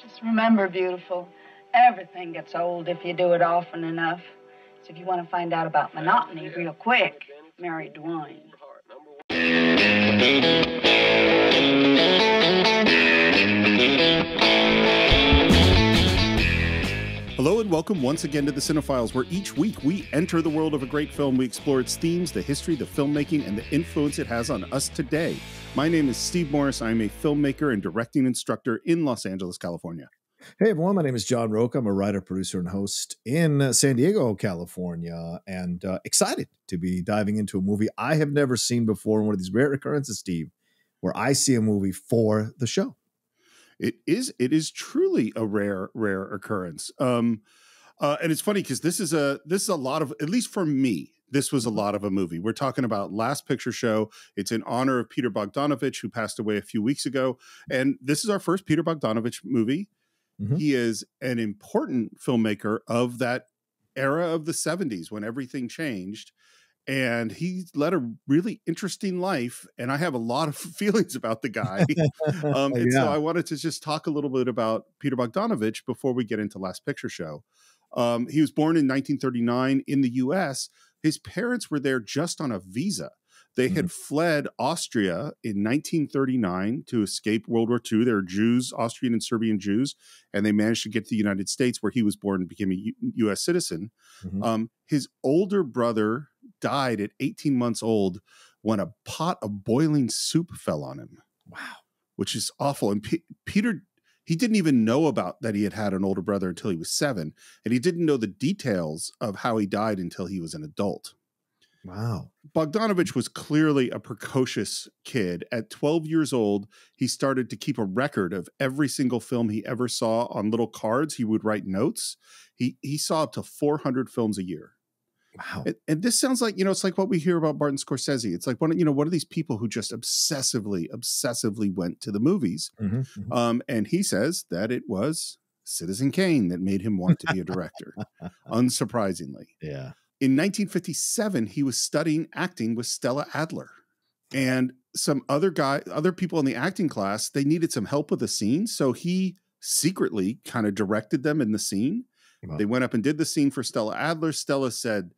Just remember, beautiful, everything gets old if you do it often enough. So if you want to find out about monotony real quick, marry Dwayne. Hello and welcome once again to the Cine-Files, where each week we enter the world of a great film. We explore its themes, the history, the filmmaking, and the influence it has on us today. My name is Steve Morris. I'm a filmmaker and directing instructor in Los Angeles, California. Hey everyone, my name is John Roca. I'm a writer, producer, and host in San Diego, California, and excited to be diving into a movie I have never seen before. One of these rare occurrences, Steve, where I see a movie for the show. It is truly a rare occurrence. And it's funny because this is a lot of, at least for me, this was a lot of a movie. We're talking about Last Picture Show. It's in honor of Peter Bogdanavich, who passed away a few weeks ago. And this is our first Peter Bogdanovich movie. Mm-hmm. He is an important filmmaker of that era of the 70s when everything changed. And he led a really interesting life, and I have a lot of feelings about the guy. So I wanted to just talk a little bit about Peter Bogdanovich before we get into Last Picture Show. He was born in 1939 in the U.S. His parents were there just on a visa. They had fled Austria in 1939 to escape World War II. They were Jews, Austrian and Serbian Jews, and they managed to get to the United States, where he was born and became a U.S. citizen. His older brother died at 18 months old when a pot of boiling soup fell on him. Wow. Which is awful. And Peter, he didn't even know about that he had an older brother until he was 7. And he didn't know the details of how he died until he was an adult. Wow. Bogdanovich was clearly a precocious kid. At 12 years old, he started to keep a record of every single film he ever saw on little cards. He would write notes. He saw up to 400 films a year. Wow. And this sounds like, it's like what we hear about Martin Scorsese. It's like, one of these people who just obsessively went to the movies. And he says that it was Citizen Kane that made him want to be a director, unsurprisingly. Yeah. In 1957, he was studying acting with Stella Adler. And some other people in the acting class, they needed some help with a scene. So he secretly kind of directed them in the scene. Wow. They went up and did the scene for Stella Adler. Stella said,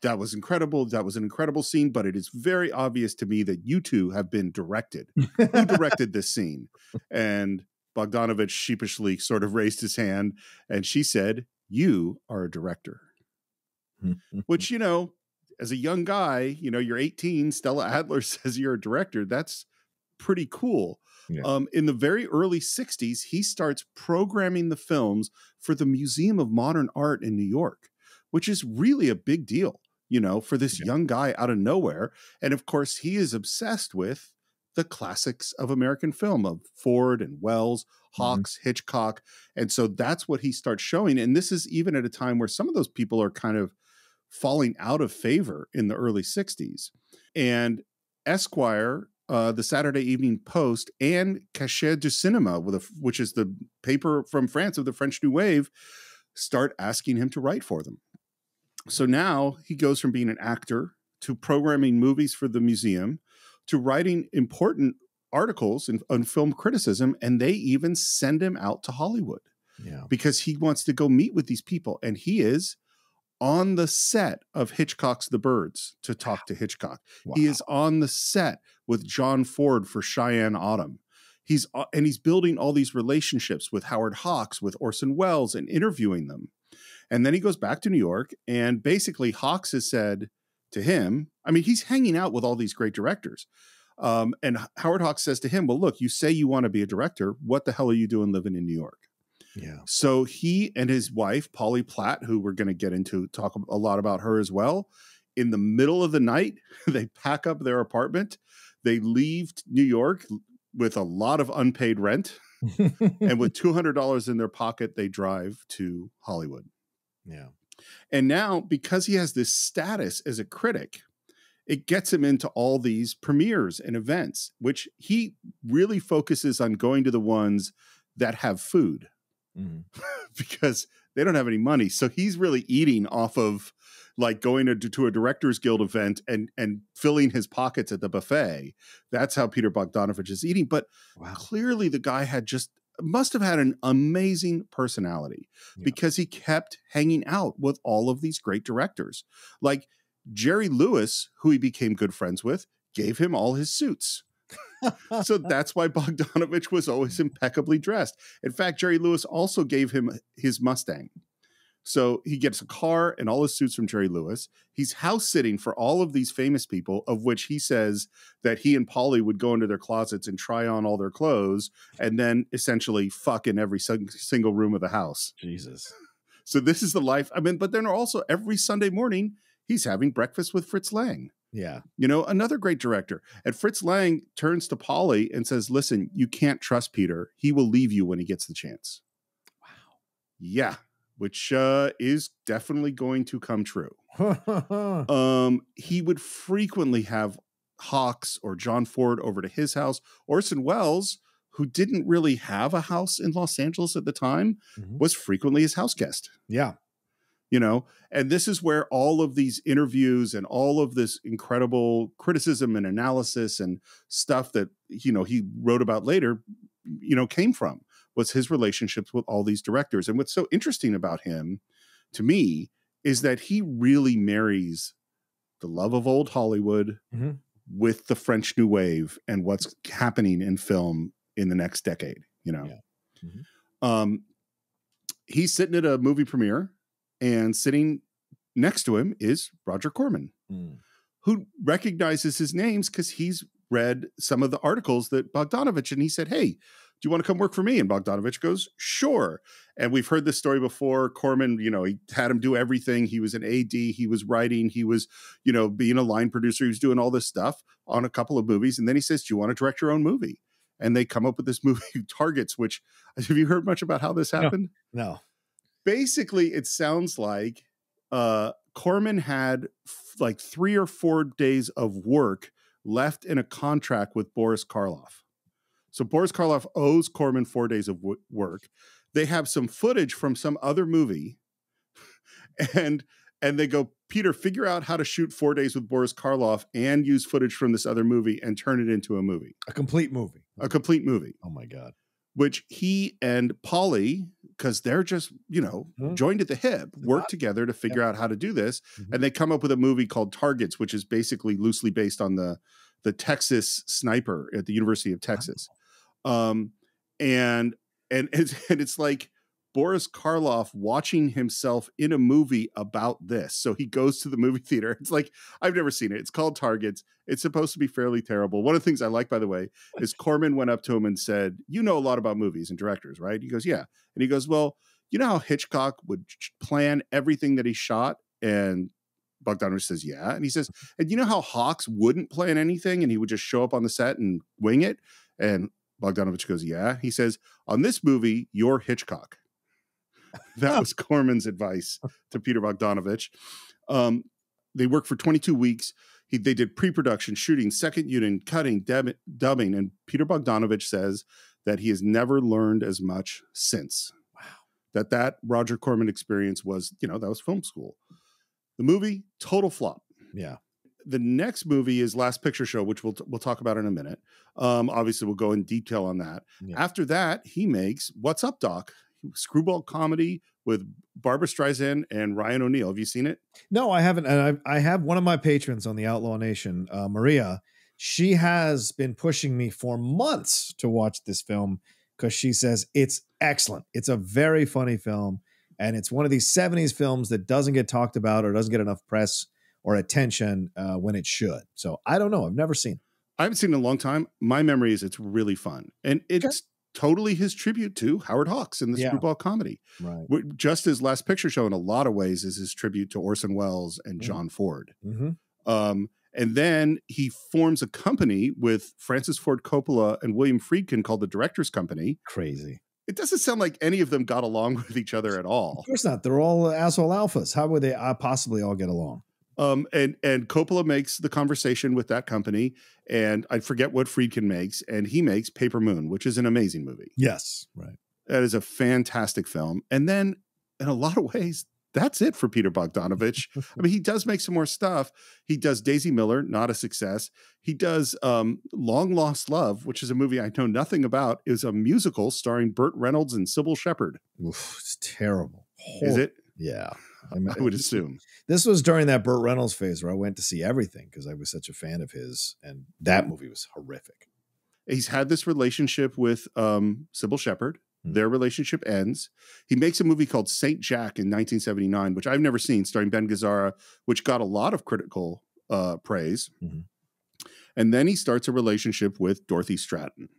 "That was incredible. That was an incredible scene, but it is very obvious to me that you two have been directed." Who directed this scene? And Bogdanovich sheepishly sort of raised his hand, and she said, "You are a director." Which, as a young guy, you're 18, Stella Adler says you're a director. That's pretty cool. Yeah. In the very early 60s, he starts programming the films for the Museum of Modern Art in New York, which is really a big deal, for this young guy out of nowhere. And of course, he is obsessed with the classics of American film, of Ford and Wells, Hawks, Hitchcock. And so that's what he starts showing. And this is even at a time where some of those people are kind of falling out of favor in the early 60s. And Esquire, the Saturday Evening Post, and Cachet du Cinéma, which is the paper from France of the French New Wave, start asking him to write for them. So now he goes from being an actor to programming movies for the museum to writing important articles on film criticism, and they even send him out to Hollywood because he wants to go meet with these people. And he is on the set of Hitchcock's The Birds to talk to Hitchcock. Wow. He is on the set with John Ford for Cheyenne Autumn. He's building all these relationships with Howard Hawks, with Orson Welles, and interviewing them. And then he goes back to New York, and basically Hawks has said to him, he's hanging out with all these great directors. And Howard Hawks says to him, "Well, look, you say you want to be a director. What the hell are you doing living in New York?" Yeah. So he and his wife, Polly Platt, who we're going to talk a lot about her as well, in the middle of the night, they pack up their apartment. They leave New York with a lot of unpaid rent. And with $200 in their pocket, they drive to Hollywood. Yeah. And now, because he has this status as a critic, it gets him into all these premieres and events, which he really focuses on going to the ones that have food. Because they don't have any money. So he's really eating off of like going to a Directors Guild event and filling his pockets at the buffet. That's how Peter Bogdanovich is eating. But clearly the guy had just must have had an amazing personality because he kept hanging out with all of these great directors. Like Jerry Lewis, who he became good friends with, gave him all his suits. So that's why Bogdanovich was always impeccably dressed. In fact, Jerry Lewis also gave him his Mustang. So he gets a car and all his suits from Jerry Lewis. He's house sitting for all of these famous people, of which he says that he and Polly would go into their closets and try on all their clothes and then essentially fuck in every single room of the house. Jesus. So this is the life. I mean, but then also every Sunday morning, he's having breakfast with Fritz Lang. Yeah. You know, another great director. And Fritz Lang turns to Polly and says, listen, you can't trust Peter. He will leave you when he gets the chance. Wow. Yeah. Which is definitely going to come true. He would frequently have Hawks or John Ford over to his house. Orson Welles, who didn't really have a house in Los Angeles at the time, was frequently his house guest. Yeah. You know, and this is where all of these interviews and all of this incredible criticism and analysis and stuff that, you know, he wrote about later, you know, came from, was his relationships with all these directors. And what's so interesting about him, to me, is that he really marries the love of old Hollywood with the French New Wave and what's happening in film in the next decade, you know. Yeah. He's sitting at a movie premiere, and sitting next to him is Roger Corman, who recognizes his names because he's read some of the articles that Bogdanovich, and he said, hey, do you want to come work for me? And Bogdanovich goes, sure. And we've heard this story before. Corman, you know, he had him do everything. He was an AD. He was writing. He was, you know, being a line producer. He was doing all this stuff on a couple of movies. And then he says, do you want to direct your own movie? And they come up with this movie, Targets, which, have you heard much about how this happened? No. Basically, it sounds like Corman had like 3 or 4 days of work left in a contract with Boris Karloff. So Boris Karloff owes Corman 4 days of work. They have some footage from some other movie, and they go, Peter, figure out how to shoot 4 days with Boris Karloff and use footage from this other movie and turn it into a movie. A complete movie. A complete movie. Oh, my God. Which he and Polly, because they're just, you know, joined at the hip, work together to figure out how to do this. And they come up with a movie called Targets, which is basically loosely based on the Texas sniper at the University of Texas. And it's like Boris Karloff watching himself in a movie about this. So he goes to the movie theater. It's like, I've never seen it. It's called Targets. It's supposed to be fairly terrible. One of the things I like, by the way, is Corman went up to him and said, you know a lot about movies and directors, right? He goes, yeah. And he goes, well, you know how Hitchcock would plan everything that he shot? And Bogdanovich says, yeah. And he says, and you know how Hawks wouldn't plan anything and he would just show up on the set and wing it? And Bogdanovich goes, yeah. He says, on this movie, you're Hitchcock. That was Corman's advice to Peter Bogdanovich. They worked for 22 weeks. They did pre-production, shooting, second unit, cutting, dubbing. And Peter Bogdanovich says that he has never learned as much since. Wow. That Roger Corman experience was, you know, that was film school. The movie, total flop. Yeah. The next movie is Last Picture Show, which we'll talk about in a minute. Obviously, we'll go in detail on that. Yeah. After that, he makes What's Up, Doc? Screwball comedy with Barbara Streisand and Ryan O'Neal. Have you seen it? No, I haven't. And I have one of my patrons on the Outlaw Nation, Maria. She has been pushing me for months to watch this film because she says it's excellent. It's a very funny film. And it's one of these 70s films that doesn't get talked about or doesn't get enough press or attention when it should. So I don't know. I've never seen it. I haven't seen it in a long time. My memory is it's really fun. And it's totally his tribute to Howard Hawks in the screwball comedy. Right. Just as Last Picture Show in a lot of ways is his tribute to Orson Welles and John Ford. And then he forms a company with Francis Ford Coppola and William Friedkin called the Directors Company. Crazy. It doesn't sound like any of them got along with each other at all. Of course not. They're all asshole alphas. How would they possibly all get along? And Coppola makes The Conversation with that company, and I forget what Friedkin makes, and he makes Paper Moon, which is an amazing movie. Yes, right. That is a fantastic film. And then, in a lot of ways, that's it for Peter Bogdanovich. I mean, he does make some more stuff. He does Daisy Miller, not a success. He does Long Lost Love, which is a movie I know nothing about. Is a musical starring Burt Reynolds and Sybil Shepherd. Oof, it's terrible. Is it? Yeah. I would assume. This was during that Burt Reynolds phase where I went to see everything because I was such a fan of his, and that movie was horrific. He's had this relationship with Sybil Shepherd. Their relationship ends. He makes a movie called Saint Jack in 1979, which I've never seen, starring Ben Gazzara, which got a lot of critical praise. Mm-hmm. And then he starts a relationship with Dorothy Stratton,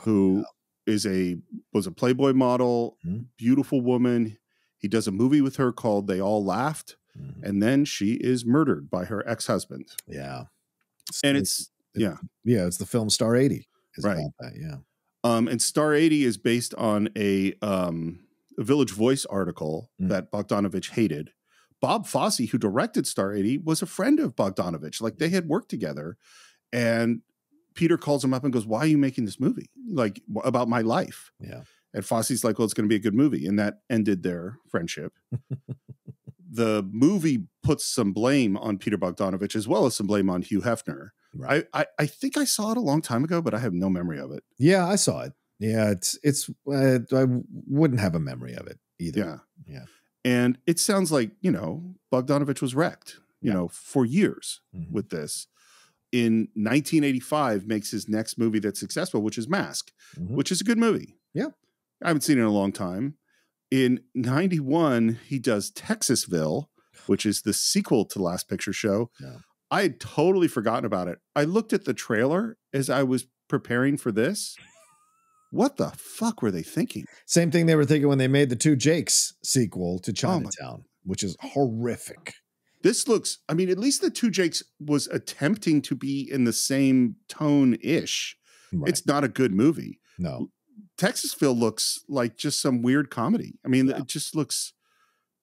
who was a Playboy model, beautiful woman. He does a movie with her called They All Laughed, and then she is murdered by her ex-husband. Yeah. And it's the film Star 80. Right. About that, yeah. And Star 80 is based on a Village Voice article that Bogdanovich hated. Bob Fosse, who directed Star 80, was a friend of Bogdanovich. Like, they had worked together. And Peter calls him up and goes, "Why are you making this movie? Like, about my life?" Yeah. And Fosse's like, "Well, it's going to be a good movie." And that ended their friendship. The movie puts some blame on Peter Bogdanovich as well as some blame on Hugh Hefner. Right. I think I saw it a long time ago, but I have no memory of it. Yeah, I saw it. Yeah, I wouldn't have a memory of it either. Yeah. And it sounds like, Bogdanovich was wrecked, for years with this. In 1985 makes his next movie that's successful, which is Mask, which is a good movie. Yeah. I haven't seen it in a long time. In 91, he does Texasville, which is the sequel to Last Picture Show. Yeah. I had totally forgotten about it. I looked at the trailer as I was preparing for this. What the fuck were they thinking? Same thing they were thinking when they made the Two Jakes sequel to Chinatown, which is horrific. This looks, at least the Two Jakes was attempting to be in the same tone-ish. Right. It's not a good movie. No. Texasville looks like just some weird comedy. It just looks,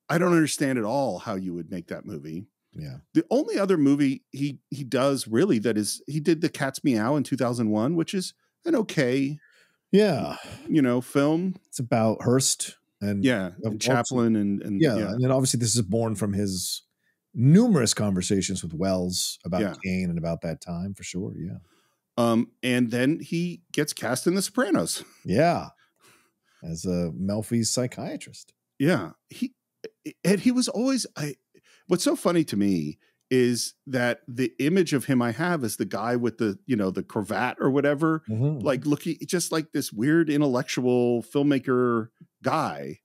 I don't understand at all how you would make that movie. Yeah. The only other movie he does really he did The Cat's Meow in 2001, which is an okay, film. It's about Hearst and Chaplin and and then obviously this is born from his numerous conversations with Wells about Kane and about that time for sure. Yeah. And then he gets cast in The Sopranos. Yeah. As a Melfi's psychiatrist. Yeah. He was always, what's so funny to me is that the image of him I have is the guy with the cravat or whatever, like looking just like this weird intellectual filmmaker guy.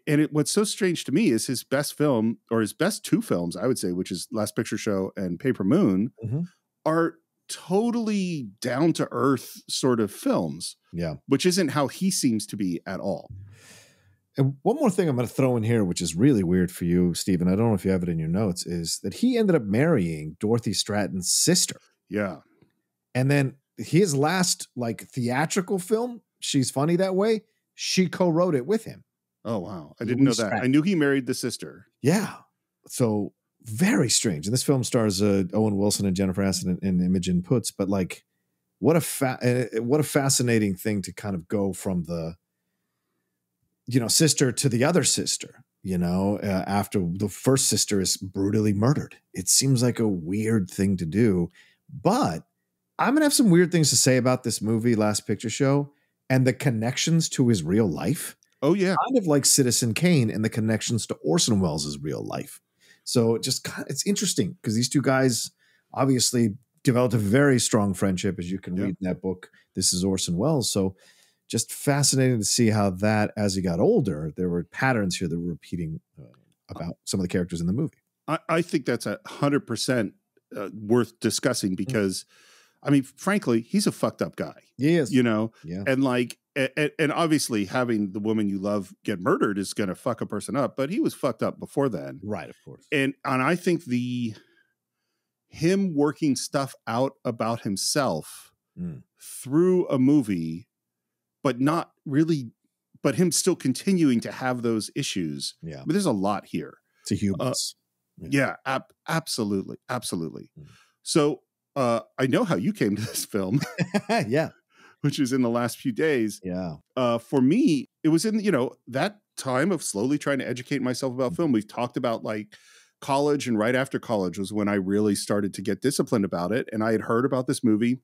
And what's so strange to me is his best film, or his best two films, I would say, which is Last Picture Show and Paper Moon, are totally down to earth sort of films. Yeah. Which isn't how he seems to be at all. And one more thing I'm going to throw in here, which is really weird for you, Stephen, I don't know if you have it in your notes, is that he ended up marrying Dorothy Stratton's sister. Yeah. And then his last theatrical film, She's Funny That Way, she co-wrote it with him. Oh, wow. I didn't know that. Stratton. I knew he married the sister. Yeah. So very strange. And this film stars Owen Wilson and Jennifer Aniston and Imogen Poots. But what a fascinating thing to kind of go from the sister to the other sister, after the first sister is brutally murdered. It seems like a weird thing to do, but I'm going to have some weird things to say about this movie, Last Picture Show, and the connections to his real life. Oh, yeah. Kind of like Citizen Kane and the connections to Orson Welles' real life. So it's interesting because these two guys obviously developed a very strong friendship, as you can read in that book. This is Orson Welles. So just fascinating to see how that, as he got older, there were patterns here that were repeating about some of the characters in the movie. I think that's 100% worth discussing because, frankly, he's a fucked up guy. He is. Yeah. And obviously having the woman you love get murdered is going to fuck a person up, but he was fucked up before then. Right, of course. And I think him working stuff out about himself through a movie, but not really, but him still continuing to have those issues. Yeah. But there's a lot here. To humans. Absolutely. Absolutely. So I know how you came to this film. Yeah. Which is in the last few days. Yeah. For me, it was in, that time of slowly trying to educate myself about film. We've talked about like college, and right after college was when I really started to get disciplined about it. And I had heard about this movie.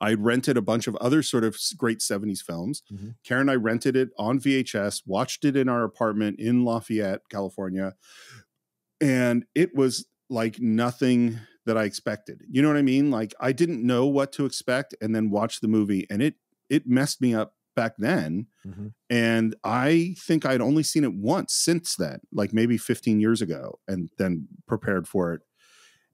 I rented a bunch of other sort of great 70s films. Mm-hmm. Karen and I rented it on VHS, watched it in our apartment in Lafayette, California. And it was like nothing that I expected. You know what I mean? Like I didn't know what to expect, and then watched the movie, and it messed me up back then. Mm-hmm. And I think I'd only seen it once since then, like maybe 15 years ago, and then prepared for it.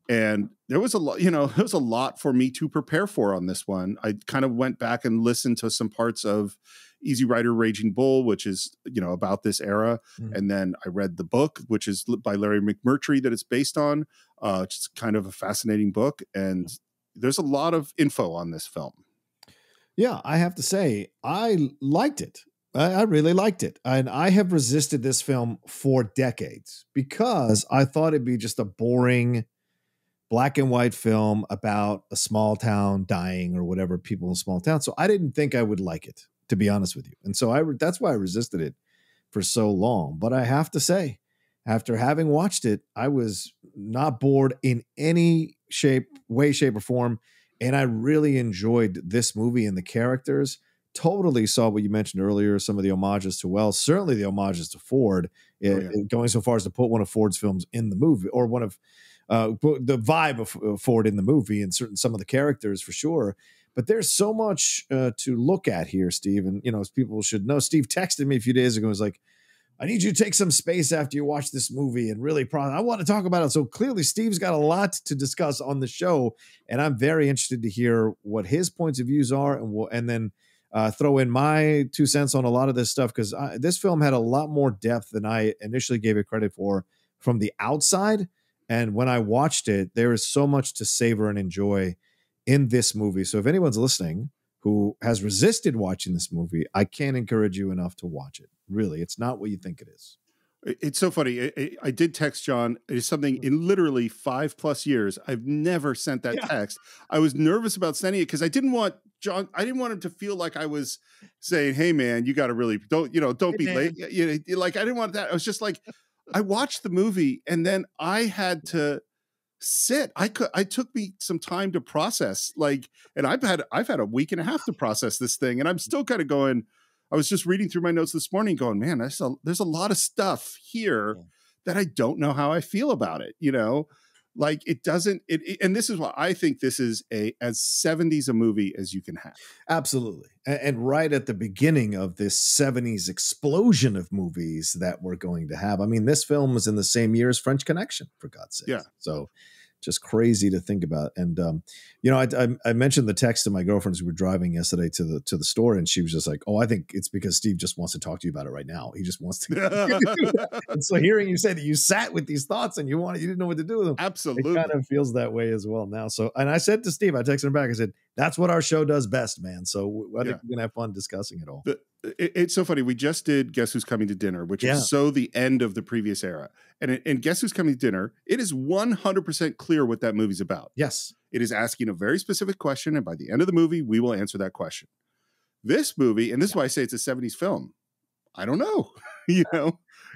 And there was a lot, there was a lot for me to prepare for on this one. I kind of went back and listened to some parts of Easy Rider Raging Bull, which is, about this era. Mm-hmm. And then I read the book, which is by Larry McMurtry, that it's based on. It's kind of a fascinating book. And there's a lot of info on this film. Yeah, I have to say, I liked it. I really liked it. And I have resisted this film for decades because I thought it'd be just a boring black and white film about a small town dying or whatever, people in a small town. So I didn't think I would like it, to be honest with you. And so that's why I resisted it for so long. But I have to say, after having watched it, I was not bored in any way, shape, or form. And I really enjoyed this movie and the characters. Totally saw what you mentioned earlier, some of the homages to Wells, certainly the homages to Ford, going so far as to put one of Ford's films in the movie, or one of the vibe of Ford in the movie, and some of the characters for sure. But there's so much to look at here, Steve. And, as people should know, Steve texted me a few days ago and was like, I need you to take some space after you watch this movie and really I want to talk about it. So clearly Steve's got a lot to discuss on the show, and I'm very interested to hear what his points of views are, and then throw in my 2 cents on a lot of this stuff, because this film had a lot more depth than I initially gave it credit for from the outside. And when I watched it, there is so much to savor and enjoy in this movie. So if anyone's listening who has resisted watching this movie, I can't encourage you enough to watch it. Really, it's not what you think it is. It's so funny. I did text John. It is something in literally 5+ years. I've never sent that text. I was nervous about sending it because I didn't want him to feel like I was saying, "Hey man, you got to really don't be late." Like I didn't want that. I was just like, I watched the movie and then I had to sit. I took me some time to process, and I've had a week and a half to process this thing, and I'm still kind of going. I was just reading through my notes this morning going, man, there's a lot of stuff here that I don't know how I feel about it. Like it doesn't, and this is why I think this is as 70s a movie as you can have. Absolutely. And right at the beginning of this 70s explosion of movies that we're going to have. I mean, this film was in the same year as French Connection, for God's sake. Yeah. So just crazy to think about. And, I mentioned the text to my girlfriend as we were driving yesterday to the store, and she was just like, oh, I think it's because Steve just wants to talk to you about it right now. He just wants to. And so hearing you say that you sat with these thoughts and you didn't know what to do with them. Absolutely. It kind of feels that way as well now. So, and I said to Steve, I texted him back, I said, that's what our show does best, man. So I think we're going to have fun discussing it all. It's so funny. We just did Guess Who's Coming to Dinner, which is the end of the previous era. And Guess Who's Coming to Dinner, it is 100% clear what that movie's about. Yes. It is asking a very specific question, and by the end of the movie, we will answer that question. This movie, and this is why I say it's a 70s film, I don't know.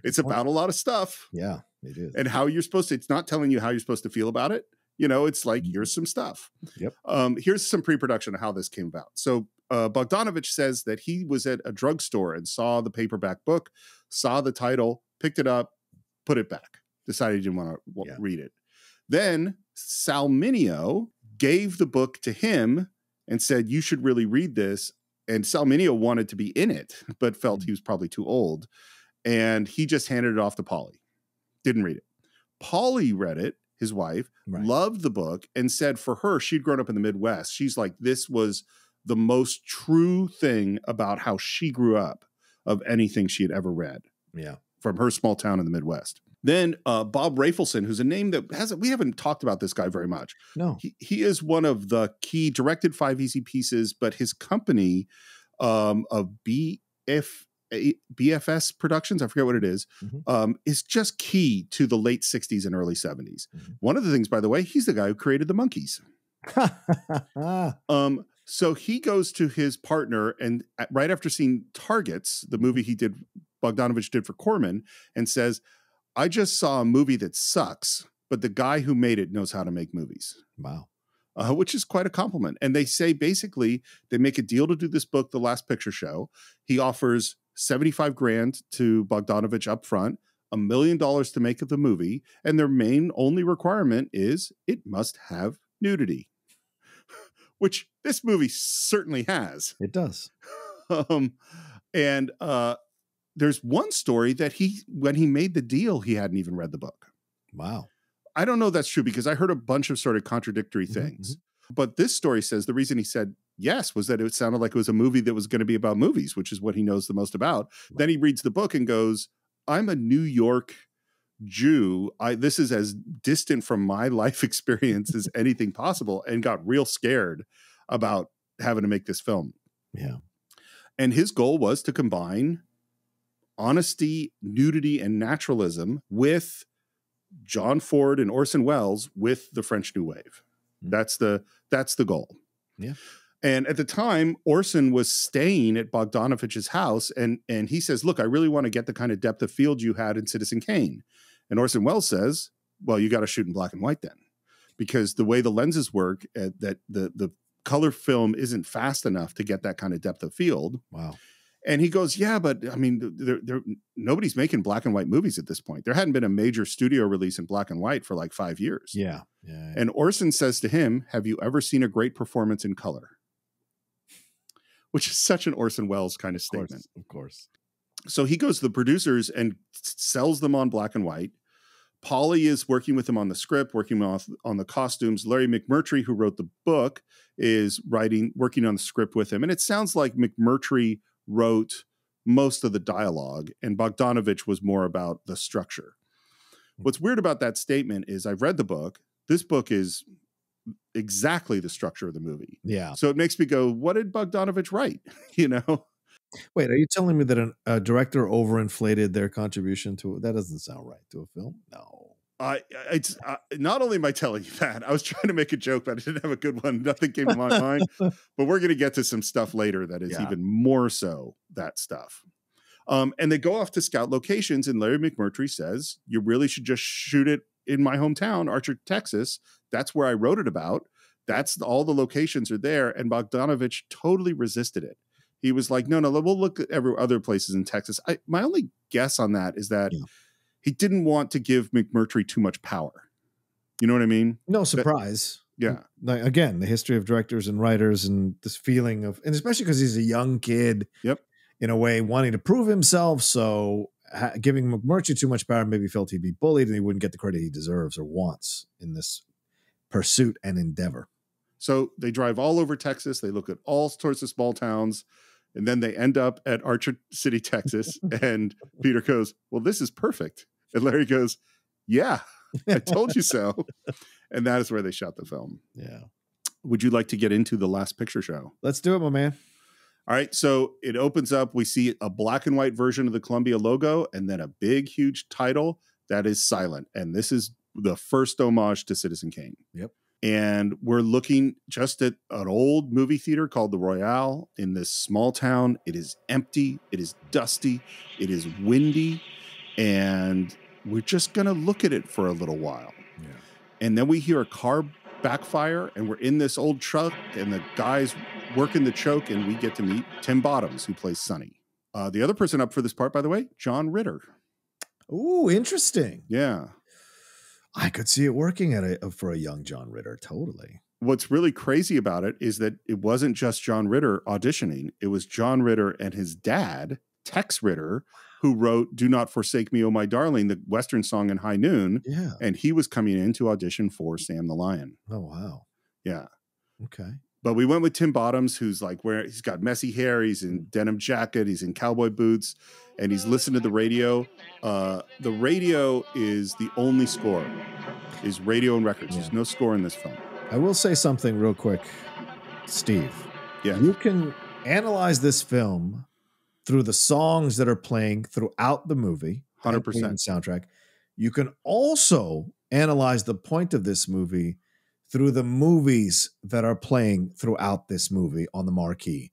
It's about a lot of stuff. Yeah, it is. And how you're supposed to, it's not telling you how you're supposed to feel about it. It's like, here's some stuff. Yep. Here's some pre-production of how this came about. So Bogdanovich says that he was at a drugstore and saw the paperback book, saw the title, picked it up, put it back, decided he didn't want to read it. Then Salminio gave the book to him and said, you should really read this. And Salminio wanted to be in it, but felt he was probably too old. And he just handed it off to Polly. Didn't read it. Polly read it, his wife, loved the book, and said for her, she'd grown up in the Midwest. She's like, this was the most true thing about how she grew up of anything she had ever read. Yeah. From her small town in the Midwest. Then Bob Rafelson, who's a name that we haven't talked about this guy very much. No. He is one of the key, directed 5 Easy Pieces, but his company of BFS Productions, I forget what it is just key to the late 60s and early 70s. Mm-hmm. One of the things, by the way, he's the guy who created the Monkees. So he goes to his partner, and right after seeing Targets, the movie he did Bogdanovich did for Corman, and says, I just saw a movie that sucks, but the guy who made it knows how to make movies. Wow. Which is quite a compliment. And they say basically they make a deal to do this book, The Last Picture Show. He offers $75,000 to Bogdanovich up front, $1 million to make the movie, and their main only requirement is it must have nudity, which this movie certainly has. It does. And there's one story that when he made the deal, he hadn't even read the book. Wow. I don't know if that's true because I heard a bunch of sort of contradictory things. Mm-hmm. But this story says the reason he said yes was that it sounded like it was a movie that was going to be about movies, which is what he knows the most about. Right. Then he reads the book and goes, I'm a New York Jew. This is as distant from my life experience as anything possible, and got real scared about having to make this film. Yeah. And his goal was to combine honesty, nudity, and naturalism with John Ford and Orson Welles with the French New Wave. Mm-hmm. That's the goal. Yeah. And at the time, Orson was staying at Bogdanovich's house, and he says, look, I really want to get the kind of depth of field you had in Citizen Kane. And Orson Welles says, well, you got to shoot in black and white then, because the way the lenses work, that the color film isn't fast enough to get that kind of depth of field. Wow. And he goes, yeah, but I mean, nobody's making black and white movies at this point. There hadn't been a major studio release in black and white for like 5 years. Yeah. And Orson says to him, have you ever seen a great performance in color? Which is such an Orson Welles kind of statement. Of course. So he goes to the producers and sells them on black and white. Pauly is working with him on the script, working on the costumes. Larry McMurtry, who wrote the book, is working on the script with him. And it sounds like McMurtry wrote most of the dialogue, and Bogdanovich was more about the structure. What's weird about that statement is I've read the book. This book is exactly the structure of the movie. Yeah. So it makes me go, what did Bogdanovich write? Wait, are you telling me that a director overinflated their contribution to it? That doesn't sound right to a film. No. It's not only am I telling you that, I was trying to make a joke, but I didn't have a good one. Nothing came to my mind. But we're going to get to some stuff later that is even more so that stuff. And they go off to scout locations, and Larry McMurtry says, you really should just shoot it in my hometown, Archer, Texas. That's where I wrote it about. That's all the locations are there. And Bogdanovich totally resisted it. He was like, no, we'll look at every other places in Texas. My only guess on that is that he didn't want to give McMurtry too much power. You know what I mean? No surprise. Yeah. Again, the history of directors and writers and this feeling of, and especially because he's a young kid, in a way, wanting to prove himself. So giving McMurtry too much power, maybe felt he'd be bullied and he wouldn't get the credit he deserves or wants in this pursuit and endeavor. So they drive all over Texas. They look at all sorts of small towns. And then they end up at Archer City, Texas. And Peter goes, well, this is perfect. And Larry goes, yeah, I told you so. And that is where they shot the film. Yeah. Would you like to get into The Last Picture Show? Let's do it, my man. All right. So it opens up. We see a black and white version of the Columbia logo and then a big, huge title that is silent. And this is the first homage to Citizen Kane. Yep. And we're looking just at an old movie theater called the Royale in this small town. It is empty. It is dusty. It is windy. And we're just going to look at it for a little while. Yeah. And then we hear a car backfire, and we're in this old truck, and the guy's working the choke, and we get to meet Tim Bottoms, who plays Sonny. The other person up for this part, by the way, John Ritter. Ooh, interesting. Yeah. I could see it working for a young John Ritter. Totally. What's really crazy about it is that it wasn't just John Ritter auditioning. It was John Ritter and his dad, Tex Ritter, who wrote Do Not Forsake Me, Oh My Darling, the Western song in High Noon. Yeah. And he was coming in to audition for Sam the Lion. Oh, wow. Yeah. Okay. But we went with Tim Bottoms, who's like he's got messy hair. He's in denim jacket. He's in cowboy boots, and he's listening to the radio. The radio is the only score, is radio and records. Yeah. There's no score in this film. I will say something real quick, Steve. Yeah. You can analyze this film through the songs that are playing throughout the movie. 100% soundtrack. You can also analyze the point of this movie through the movies that are playing throughout this movie on the marquee.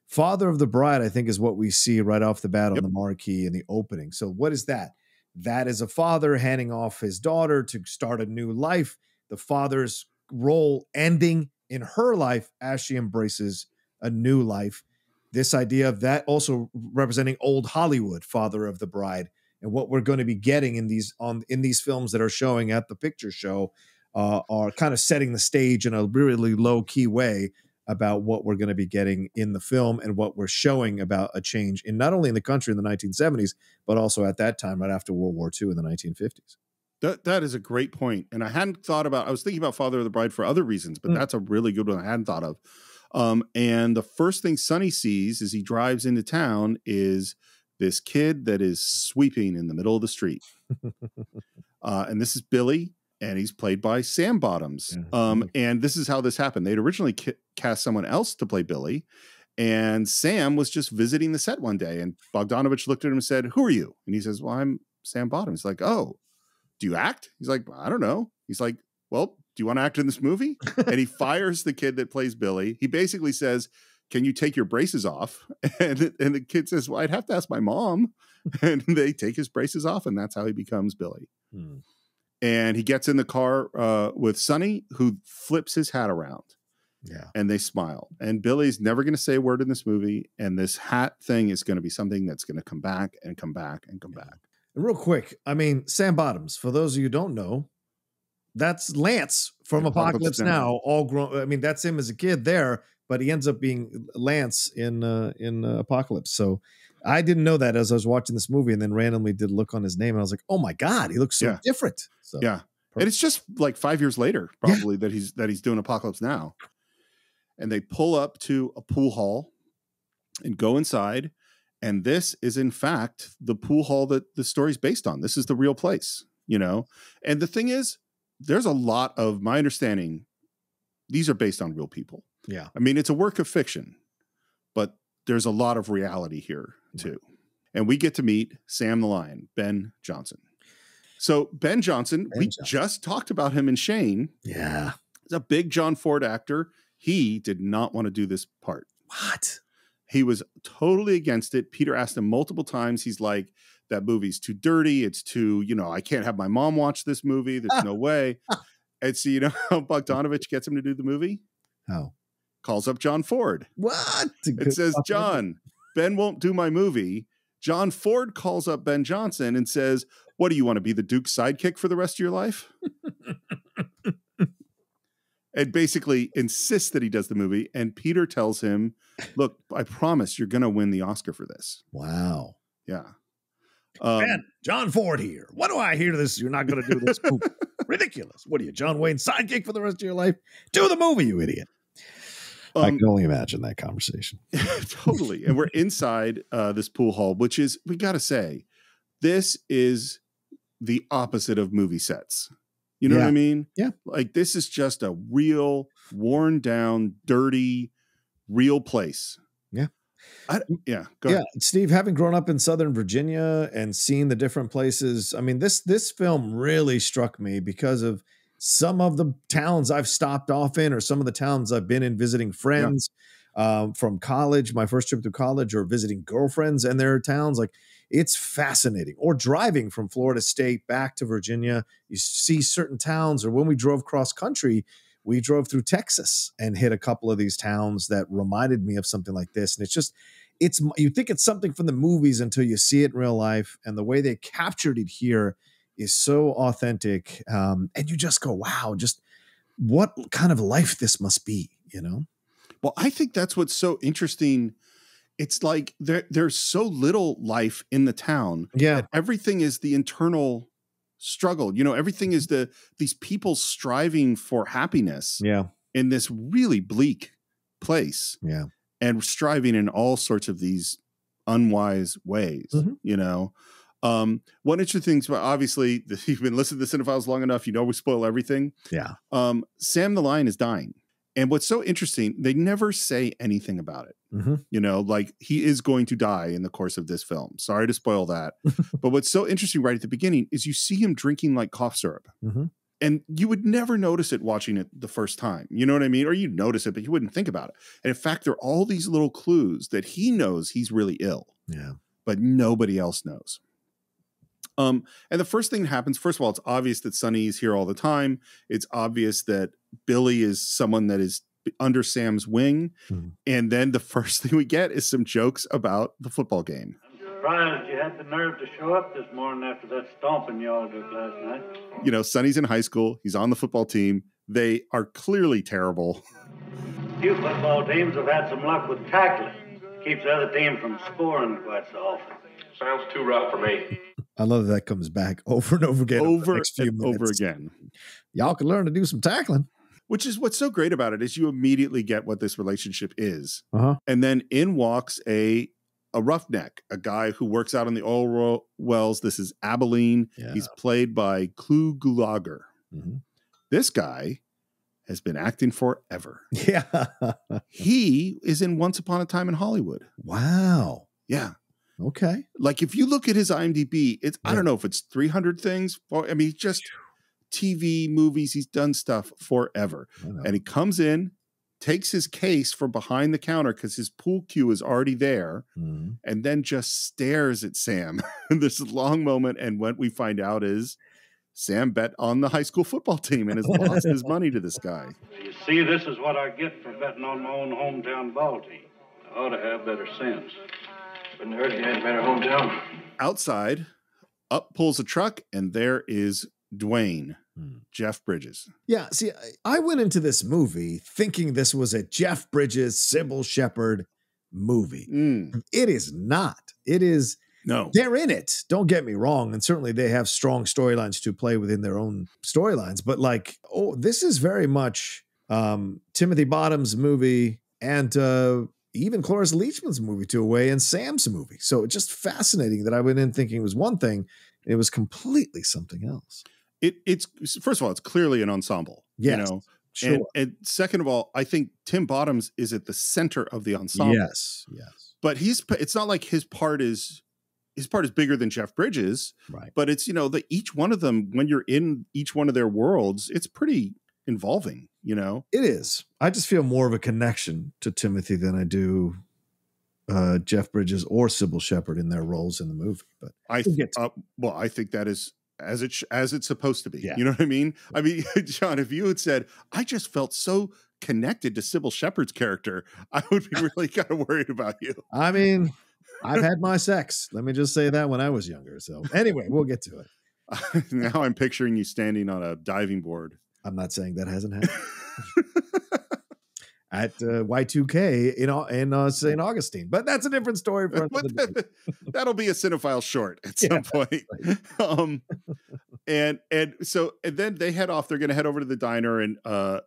Father of the Bride, I think, is what we see right off the bat on the marquee in the opening. So what is that? That is a father handing off his daughter to start a new life. The father's role ending in her life as she embraces a new life. This idea of that also representing old Hollywood, Father of the Bride, and what we're going to be getting in these films that are showing at the picture show are kind of setting the stage in a really low key way about what we're going to be getting in the film and what we're showing about a change in not only in the country in the 1970s, but also at that time, right after World War II in the 1950s. That is a great point. And I was thinking about Father of the Bride for other reasons, but that's a really good one I hadn't thought of. And the first thing Sonny sees as he drives into town is this kid that is sweeping in the middle of the street. And this is Billy, and he's played by Sam Bottoms. And this is how this happened. They'd originally cast someone else to play Billy, and Sam was just visiting the set one day, and Bogdanovich looked at him and said, "Who are you?" And he says, "Well, I'm Sam Bottoms." He's like, "Oh, do you act?" He's like, "I don't know." He's like, "Well, do you want to act in this movie?" And he fires the kid that plays Billy. He basically says, "Can you take your braces off?" And the kid says, "Well, I'd have to ask my mom." And they take his braces off, and that's how he becomes Billy. And he gets in the car with Sonny, who flips his hat around. Yeah. And they smile. And Billy's never going to say a word in this movie. And this hat thing is going to be something that's going to come back and come back and come back. And real quick, I mean, Sam Bottoms, for those of you who don't know, that's Lance from Apocalypse Now, all grown. I mean, that's him as a kid there, but he ends up being Lance in Apocalypse. So I didn't know that as I was watching this movie, and then randomly did look on his name, and I was like, "Oh my God, he looks so different." So yeah, and it's just like 5 years later, probably that he's doing Apocalypse Now, and they pull up to a pool hall and go inside, and this is in fact the pool hall that the story's based on. This is the real place, you know. And the thing is, there's a lot of my understanding. These are based on real people. Yeah, I mean, it's a work of fiction, but there's a lot of reality here too. And we get to meet Sam the Lion, Ben Johnson. So Ben Johnson, just talked about him in Shane. Yeah. He's a big John Ford actor. He did not want to do this part. What? He was totally against it. Peter asked him multiple times. He's like, that movie's too dirty. It's too, I can't have my mom watch this movie. There's no way. And so, how Bogdanovich gets him to do the movie? How? Calls up John Ford. What? It says, "John, Ben won't do my movie." John Ford calls up Ben Johnson and says, "What do you want to be, the Duke's sidekick for the rest of your life?" And basically insists that he does the movie. And Peter tells him, "Look, I promise you're going to win the Oscar for this." Wow. Yeah. Ben, John Ford here. What do I hear this? You're not going to do this movie. Ridiculous. What are you, John Wayne's sidekick for the rest of your life? Do the movie, you idiot. I can only imagine that conversation. Totally. And we're inside this pool hall, which is, we got to say, this is the opposite of movie sets. You know what I mean? Yeah. Like, this is just a real, worn down, dirty, real place. Yeah. Go ahead. Steve, having grown up in Southern Virginia and seeing the different places, I mean, this film really struck me because of some of the towns I've stopped off in, or some of the towns I've been in visiting friends from college, my first trip to college, or visiting girlfriends and their towns. Like, it's fascinating. Or driving from Florida State back to Virginia, you see certain towns. Or when we drove cross country, we drove through Texas and hit a couple of these towns that reminded me of something like this. And you think it's something from the movies until you see it in real life. And the way they captured it here is so authentic. And you just go, wow, just what kind of life this must be, Well, I think that's what's so interesting. It's like there's so little life in the town. Yeah. That everything is the internal struggle. Everything is these people striving for happiness. Yeah. In this really bleak place. Yeah. And striving in all sorts of these unwise ways, One interesting thing, obviously, you've been listening to the Cine-Files long enough, we spoil everything. Yeah. Sam the Lion is dying. And what's so interesting, they never say anything about it. Mm-hmm. Like, he is going to die in the course of this film. Sorry to spoil that. But what's so interesting right at the beginning is you see him drinking like cough syrup. Mm-hmm. And you would never notice it watching it the first time. You know what I mean? Or you'd notice it, but you wouldn't think about it. And in fact, there are all these little clues that he knows he's really ill. Yeah. But nobody else knows. And the first thing that happens, first of all, it's obvious that Sonny is here all the time. It's obvious that Billy is someone that is under Sam's wing. Mm-hmm. And then the first thing we get is some jokes about the football game. Surprised you had the nerve to show up this morning after that stomping y'all did last night. You know, Sonny's in high school. He's on the football team. They are clearly terrible. Few football teams have had some luck with tackling. Keeps the other team from scoring quite so often. Sounds too rough for me. I love that comes back over and over again. Over and over again. Y'all can learn to do some tackling. Which is what's so great about it is you immediately get what this relationship is. Uh-huh. And then in walks a roughneck, a guy who works out in the oil wells. This is Abilene. Yeah. He's played by Clu Gulager. Mm-hmm. This guy has been acting forever. Yeah. He is in Once Upon a Time in Hollywood. Wow. Yeah. Okay. Like if you look at his IMDb, it's I don't know if it's 300 things. Well, I mean, just TV, movies. He's done stuff forever. And he comes in, takes his case from behind the counter because his pool cue is already there, and then just stares at Sam. This long moment, and what we find out is Sam bet on the high school football team and has lost his money to this guy. You see, this is what I get for betting on my own hometown ball team. I ought to have better sense. Wouldn't hurt if you had a better hometown. Outside, up pulls a truck, and there is Dwayne. Jeff Bridges. Yeah, see, I went into this movie thinking this was a Jeff Bridges, Sybil Shepherd movie. It is not. It is. No. They're in it. Don't get me wrong. And certainly they have strong storylines to play within their own storylines. But like, this is very much Timothy Bottom's movie and even Cloris Leachman's movie to a way and Sam's movie. So it's just fascinating that I went in thinking it was one thing. It was completely something else. It's first of all, it's clearly an ensemble. Yes, you know, sure. And second of all, I think Tim Bottoms is at the center of the ensemble. Yes. But it's not like his part is bigger than Jeff Bridges. Right. But it's, you know, each one of them, when you're in each one of their worlds, it's pretty involving, you know? It is. I just feel more of a connection to Timothy than I do Jeff Bridges or Sybil Shepherd in their roles in the movie. But I think that is as it's supposed to be. Yeah. You know what I mean? I mean, John, if you had said, I just felt so connected to Sybil Shepherd's character, I would be really kind of worried about you. I mean, I've had my sex. Let me just say that when I was younger. So anyway, we'll get to it. Now I'm picturing you standing on a diving board. I'm not saying that hasn't happened. At Y2K in St. Augustine. But that's a different story for another day. That'll be a Cinephile short at some point. Right. And then they head off. They're going to head over to the diner, and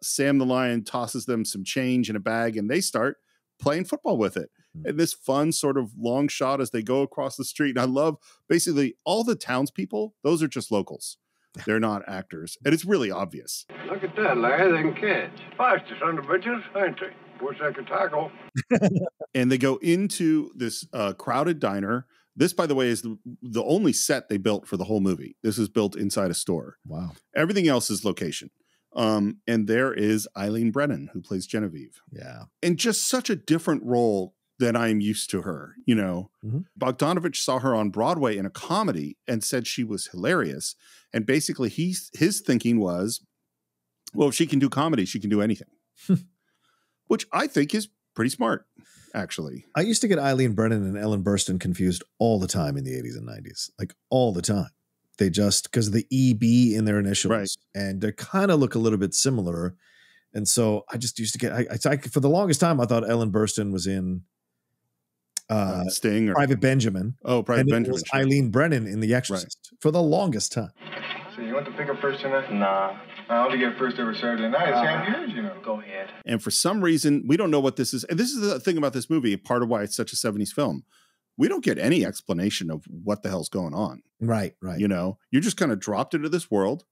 Sam the Lion tosses them some change in a bag, and they start playing football with it. And this fun sort of long shot as they go across the street. And I love basically all the townspeople. Those are just locals. They're not actors. And it's really obvious. Look at that, Larry. They can catch. Fastest under bridges, ain't they? Wish they could tackle. And they go into this crowded diner. This, by the way, is the only set they built for the whole movie. This is built inside a store. Wow. Everything else is location. And there is Eileen Brennan, who plays Genevieve. Yeah. And just such a different role than I'm used to her, you know. Mm-hmm. Bogdanovich saw her on Broadway in a comedy and said she was hilarious. And basically his thinking was, well, if she can do comedy, she can do anything. Which I think is pretty smart, actually. I used to get Eileen Brennan and Ellen Burstyn confused all the time in the 80s and 90s. Like all the time. They just, because of the EB in their initials. Right. And they kind of look a little bit similar. And so I just used to get, for the longest time, I thought Ellen Burstyn was in Sting or Private Benjamin. Oh, Private Benjamin. It was Eileen Brennan in The Exorcist for the longest time. So you want to pick up first tonight? Nah. I'll only get first every Saturday night. Sam yours, you know. Go ahead. And for some reason, we don't know what this is. And this is the thing about this movie, part of why it's such a 70s film. We don't get any explanation of what the hell's going on. Right. You know, you're just kind of dropped into this world,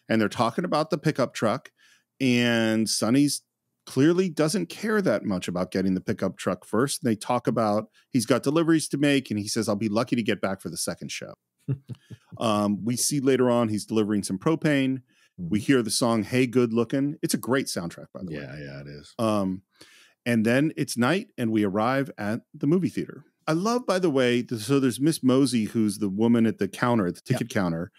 and they're talking about the pickup truck, and Sonny's clearly doesn't care that much about getting the pickup truck first. They talk about he's got deliveries to make, and he says, I'll be lucky to get back for the second show. We see later on he's delivering some propane, We hear the song "Hey Good Looking." It's a great soundtrack, by the way. Yeah, it is. And then it's night, and we arrive at the movie theater. I love, by the way, so there's Miss Mosey, who's the woman at the counter, at the ticket counter.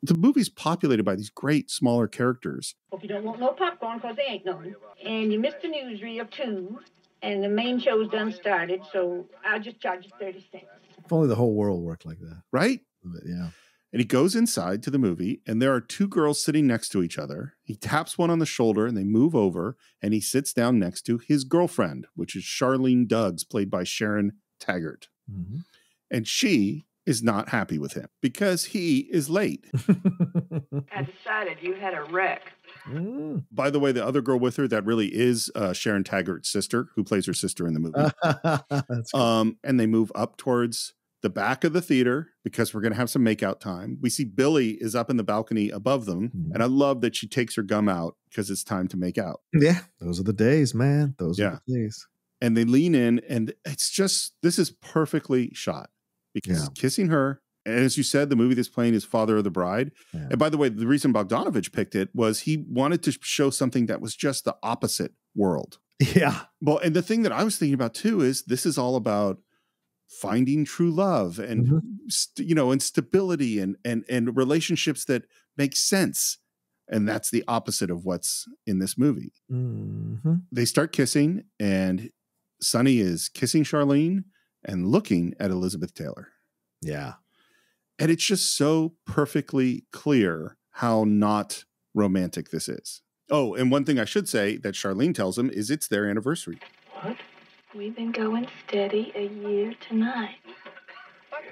The movie's populated by these great smaller characters. Hope you don't want no popcorn, because there ain't none. And you missed the newsreel, too. And the main show's done started, so I'll just charge you 30 cents. If only the whole world worked like that. Right? Yeah. And he goes inside to the movie, and there are two girls sitting next to each other. He taps one on the shoulder, and they move over, and he sits down next to his girlfriend, which is Charlene Duggs, played by Sharon Taggart. Mm-hmm. And she is not happy with him because he is late. I decided you had a wreck. By the way, the other girl with her, that really is Sharon Taggart's sister, who plays her sister in the movie. And they move up towards the back of the theater because we're going to have some makeout time. We see Billy is up in the balcony above them. And I love that she takes her gum out because it's time to make out. Yeah. Those are the days, man. Those are the days. And they lean in, and it's just, this is perfectly shot because kissing her. And as you said, the movie that's playing is Father of the Bride. Yeah. And by the way, the reason Bogdanovich picked it was he wanted to show something that was just the opposite world. Yeah. Well, and the thing that I was thinking about too is this is all about finding true love and, and stability and relationships that make sense. And that's the opposite of what's in this movie. Mm-hmm. They start kissing, and Sonny is kissing Charlene and looking at Elizabeth Taylor. Yeah. And it's just so perfectly clear how not romantic this is. Oh, and one thing I should say that Charlene tells him is it's their anniversary. What? We've been going steady a year tonight.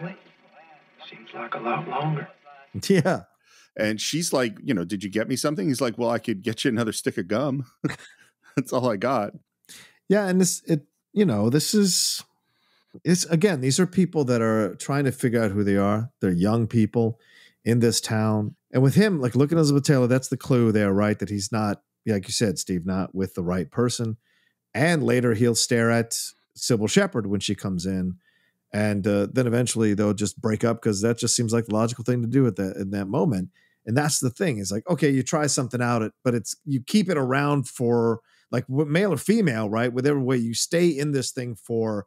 Really? Seems like a lot longer. Yeah. And she's like, did you get me something? He's like, well, I could get you another stick of gum. That's all I got. Yeah. And again, these are people that are trying to figure out who they are. They're young people in this town. And with him, like, look at Elizabeth Taylor, that's the clue there, right? That he's not, like you said, Steve, not with the right person. And later he'll stare at Sybil Shepherd when she comes in. And then eventually they'll just break up because that just seems like the logical thing to do in that moment. And that's the thing. It's like, okay, you try something out, but you keep it around for like male or female, right? Whatever way you stay in this thing for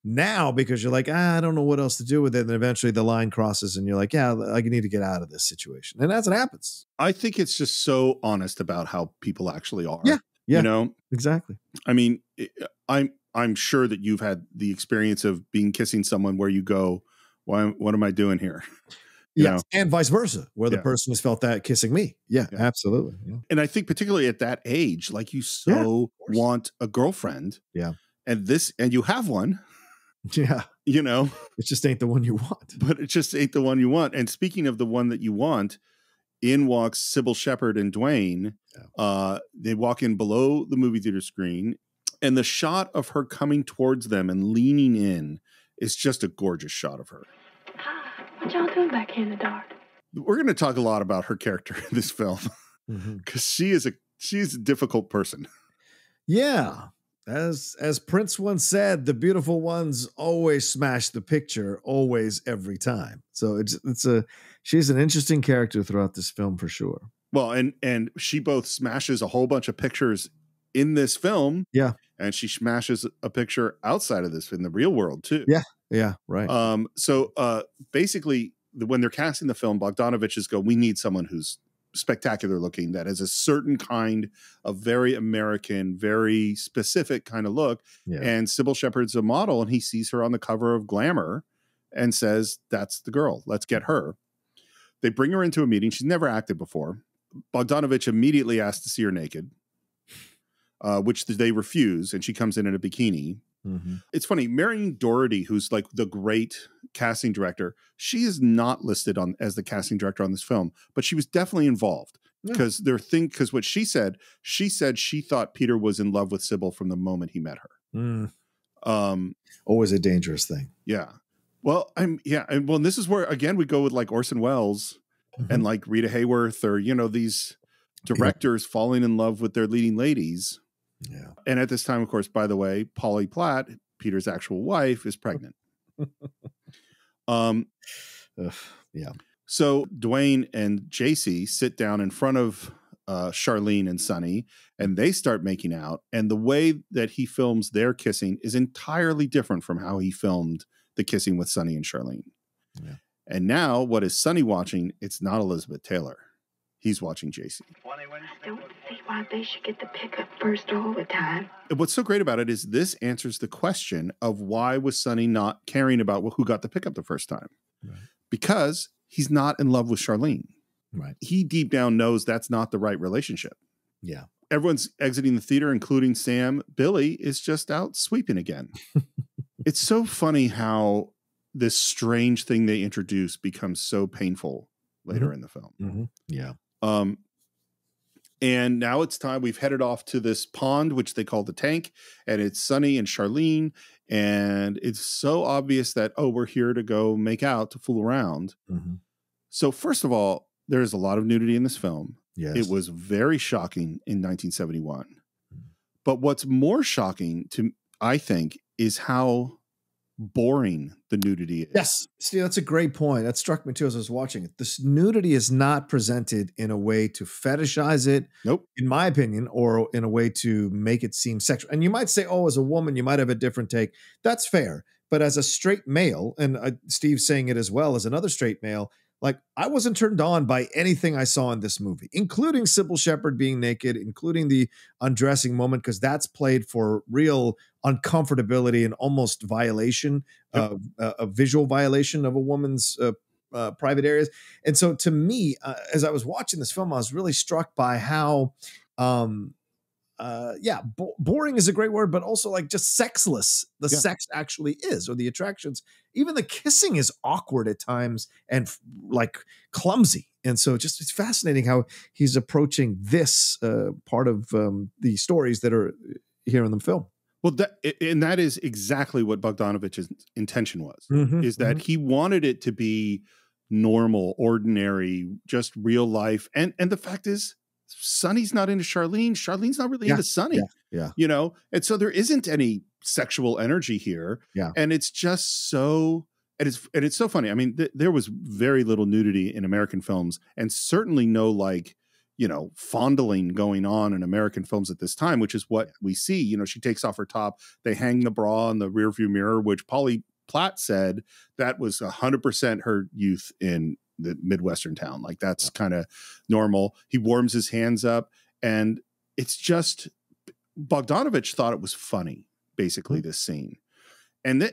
now because you're like, I don't know what else to do with it. And eventually the line crosses and you're like, yeah, I need to get out of this situation. And that's what happens. I think it's just so honest about how people actually are. Yeah. Yeah, exactly. I mean, I'm sure that you've had the experience of being kissing someone where you go, what am I doing here? Yes, and vice versa, where the person has felt that kissing me. Yeah, absolutely. Yeah. And I think particularly at that age, like you want a girlfriend. Yeah. And you have one. Yeah. It just ain't the one you want. But it just ain't the one you want. And speaking of the one that you want, in walks Sybil Shepherd and Dwayne. Yeah. They walk in below the movie theater screen, and the shot of her coming towards them and leaning in is just a gorgeous shot of her. What y'all doing back here in the dark? We're going to talk a lot about her character in this film because she's a difficult person. Yeah. As Prince once said, the beautiful ones always smash the picture, always, every time. So she's an interesting character throughout this film for sure. Well, and she both smashes a whole bunch of pictures in this film. Yeah. And she smashes a picture outside of this in the real world too. Yeah. Yeah. Right. So basically when they're casting the film, Bogdanovich we need someone who's spectacular looking, that has a certain kind of very American, very specific kind of look. Yeah. And Sybil Shepherd's a model, and he sees her on the cover of Glamour and says, that's the girl. Let's get her. They bring her into a meeting. She's never acted before. Bogdanovich immediately asks to see her naked, which they refuse. And she comes in a bikini. Mm-hmm. It's funny. Marion Doherty, who's like the great casting director, she is not listed as the casting director on this film, but she was definitely involved because what she said she thought Peter was in love with Sybil from the moment he met her. Always a dangerous thing. Yeah. Well, and this is where again we go with like Orson Welles and like Rita Hayworth or these directors falling in love with their leading ladies. Yeah. And at this time, of course, by the way, Polly Platt, Peter's actual wife, is pregnant. Yeah. So Dwayne and JC sit down in front of Charlene and Sonny, and they start making out. And the way that he films their kissing is entirely different from how he filmed the kissing with Sonny and Charlene. Yeah. And now, what is Sonny watching? It's not Elizabeth Taylor. He's watching JC. I don't see why they should get the pickup first all the time. And what's so great about it is this answers the question of why was Sonny not caring about who got the pickup the first time? Right. Because he's not in love with Charlene. Right. He deep down knows that's not the right relationship. Yeah. Everyone's exiting the theater, including Sam. Billy is just out sweeping again. It's so funny how this strange thing they introduce becomes so painful later in the film. Mm-hmm. Yeah. And now it's time. We've headed off to this pond, which they call the tank, and it's Sonny and Charlene. And it's so obvious that, oh, we're here to go make out, to fool around. Mm-hmm. So first of all, there's a lot of nudity in this film. Yes. It was very shocking in 1971. But what's more shocking to, I think, is how boring the nudity is. Yes. Steve, that's a great point. That struck me too as I was watching it. This nudity is not presented in a way to fetishize it, Nope. in my opinion, or in a way to make it seem sexual. And you might say, oh, as a woman, you might have a different take. That's fair. But as a straight male, and Steve's saying it as well as another straight male, like, I wasn't turned on by anything I saw in this movie, including Sybil Shepherd being naked, including the undressing moment, because that's played for real uncomfortability and almost violation, a visual violation of a woman's private areas. And so to me, as I was watching this film, I was really struck by how, boring is a great word, but also like just sexless the sex actually is, or the attractions. Even the kissing is awkward at times and like clumsy. And so just it's fascinating how he's approaching this part of the stories that are here in the film. Well, that is exactly what Bogdanovich's intention was, is that he wanted it to be normal, ordinary, just real life. And the fact is, Sonny's not into Charlene. Charlene's not really into Sonny. You know? And so there isn't any sexual energy here. Yeah. And it's just so, and it's so funny. I mean, there was very little nudity in American films, and certainly no, like, you know, fondling going on in American films at this time, which is what we see. You know, she takes off her top, they hang the bra in the rearview mirror, which Polly Platt said that was 100% her youth in the Midwestern town. Like, that's kind of normal. He warms his hands up, and it's just, Bogdanovich thought it was funny, basically, this scene. And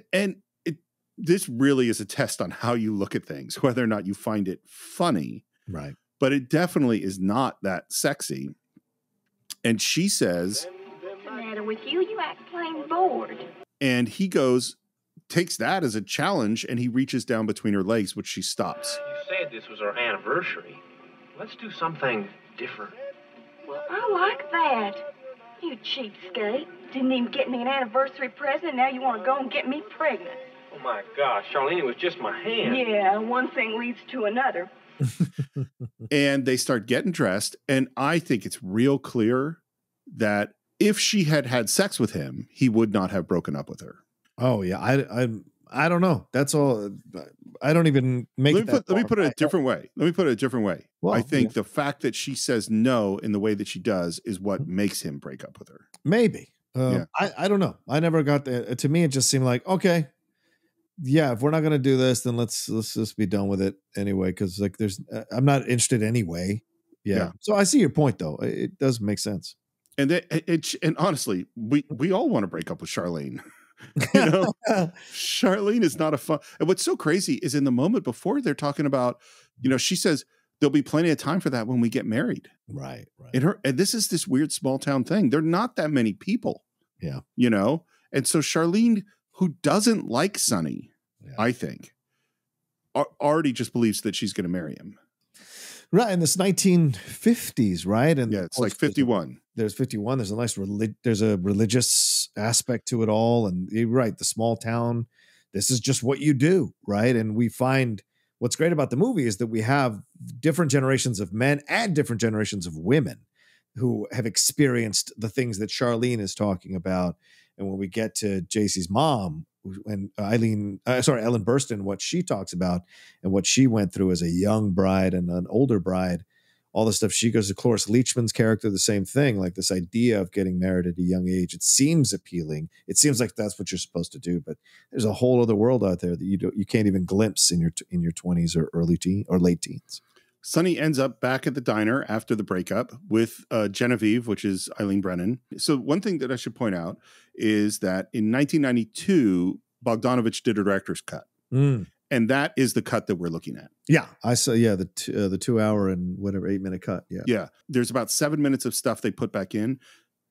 this really is a test on how you look at things, whether or not you find it funny. Right. But it definitely is not that sexy. And she says, What's the matter with you? You act plain bored. and he takes that as a challenge, and he reaches down between her legs, which she stops. You said this was our anniversary. Let's do something different. Well, I like that. You cheapskate. Didn't even get me an anniversary present, and now you want to go and get me pregnant. Oh, my gosh, Charlene, it was just my hand. Yeah, one thing leads to another. And they start getting dressed, and I think it's real clear that if she had had sex with him, he would not have broken up with her. Oh yeah, I don't know. That's all. I don't even make. Let me put it a different way. Well, I think the fact that she says no in the way that she does is what makes him break up with her. Maybe. I don't know. I never got that. To me, it just seemed like, okay, yeah, if we're not going to do this, then let's just be done with it anyway. Because like, I'm not interested anyway. Yeah. So I see your point, though. It does make sense. And and honestly, we all want to break up with Charlene. You know, Charlene is not a fun. And what's so crazy is in the moment before, they're talking about, you know, she says there'll be plenty of time for that when we get married. Right. And this is this weird small town thing. There are not that many people. Yeah. You know, and so Charlene, who doesn't like Sonny, I think, already just believes that she's going to marry him. Right. In this 1950s, right? And yeah, it's like 51. There's 51. There's a nice, there's a religious aspect to it all. And you're right, the small town, this is just what you do, right? And we find what's great about the movie is that we have different generations of men and different generations of women who have experienced the things that Charlene is talking about. And when we get to JC's mom, when Ellen Burstyn, what she talks about and what she went through as a young bride and an older bride, all the stuff she goes to. Cloris Leachman's character, the same thing, like this idea of getting married at a young age. It seems appealing. It seems like that's what you're supposed to do, but there's a whole other world out there that you can't even glimpse in your 20s or late teens. Sonny ends up back at the diner after the breakup with Genevieve, which is Eileen Brennan. So one thing that I should point out is that in 1992, Bogdanovich did a director's cut. And that is the cut that we're looking at. Yeah, I saw. Yeah, the 2 hour and whatever 8 minute cut. Yeah, yeah. There's about 7 minutes of stuff they put back in,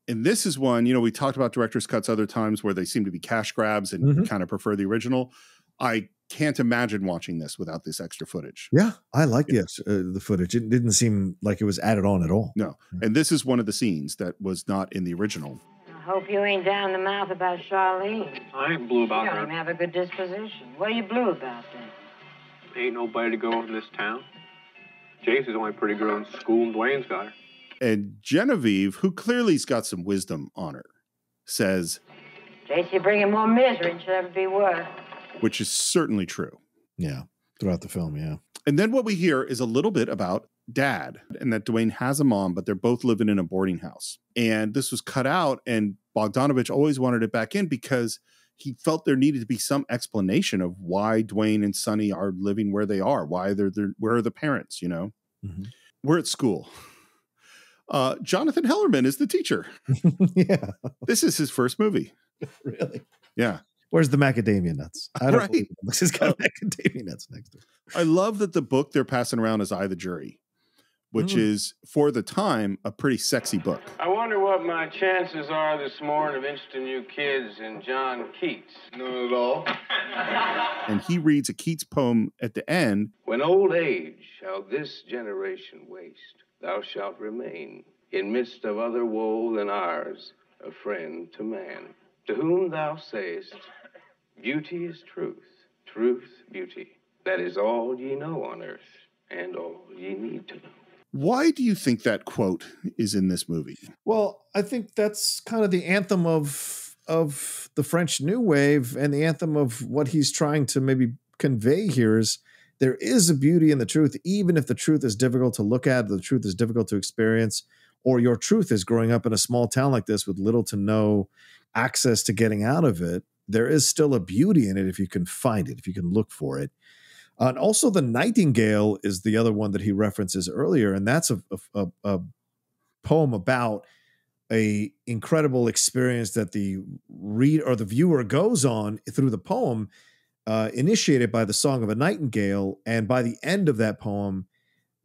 and this is one. We talked about director's cuts other times where they seem to be cash grabs and kind of prefer the original. I can't imagine watching this without this extra footage. Yeah, I like the footage. It didn't seem like it was added on at all. No, and this is one of the scenes that was not in the original. Hope you ain't down the mouth about Charlene. I ain't blue about You her. don't even have a good disposition. What are you blue about then? Ain't nobody to go in this town. Jason's the only pretty girl in school, and Dwayne's got her. And Genevieve, who clearly's got some wisdom on her, says, Jason, bringing more misery than should ever be worth. Which is certainly true. Yeah, throughout the film, yeah. And then what we hear is a little bit about Dad, and that Dwayne has a mom, but they're both living in a boarding house. And this was cut out, and Bogdanovich always wanted it back in because he felt there needed to be some explanation of why Dwayne and Sonny are living where they are, why where are the parents, Mm-hmm. We're at school. Jonathan Hellerman is the teacher. Yeah. This is his first movie. Really? Yeah. Where's the macadamia nuts? I don't believe it. This has got macadamia nuts next to it. I love that the book they're passing around is I, the Jury, which is, for the time, a pretty sexy book. I wonder what my chances are this morning of interesting you kids in John Keats. None at all. And he reads a Keats poem at the end. When old age shall this generation waste, thou shalt remain in midst of other woe than ours, a friend to man, to whom thou sayest, beauty is truth, truth beauty. That is all ye know on earth, and all ye need to know. Why do you think that quote is in this movie? Well, I think that's kind of the anthem of the French New Wave, and the anthem of what he's trying to maybe convey here is there is a beauty in the truth, even if the truth is difficult to look at, the truth is difficult to experience, or your truth is growing up in a small town like this with little to no access to getting out of it. There is still a beauty in it if you can find it, if you can look for it. And also the Nightingale is the other one that he references earlier. And that's a poem about a incredible experience that the reader or the viewer goes on through the poem, initiated by the song of a nightingale. And by the end of that poem,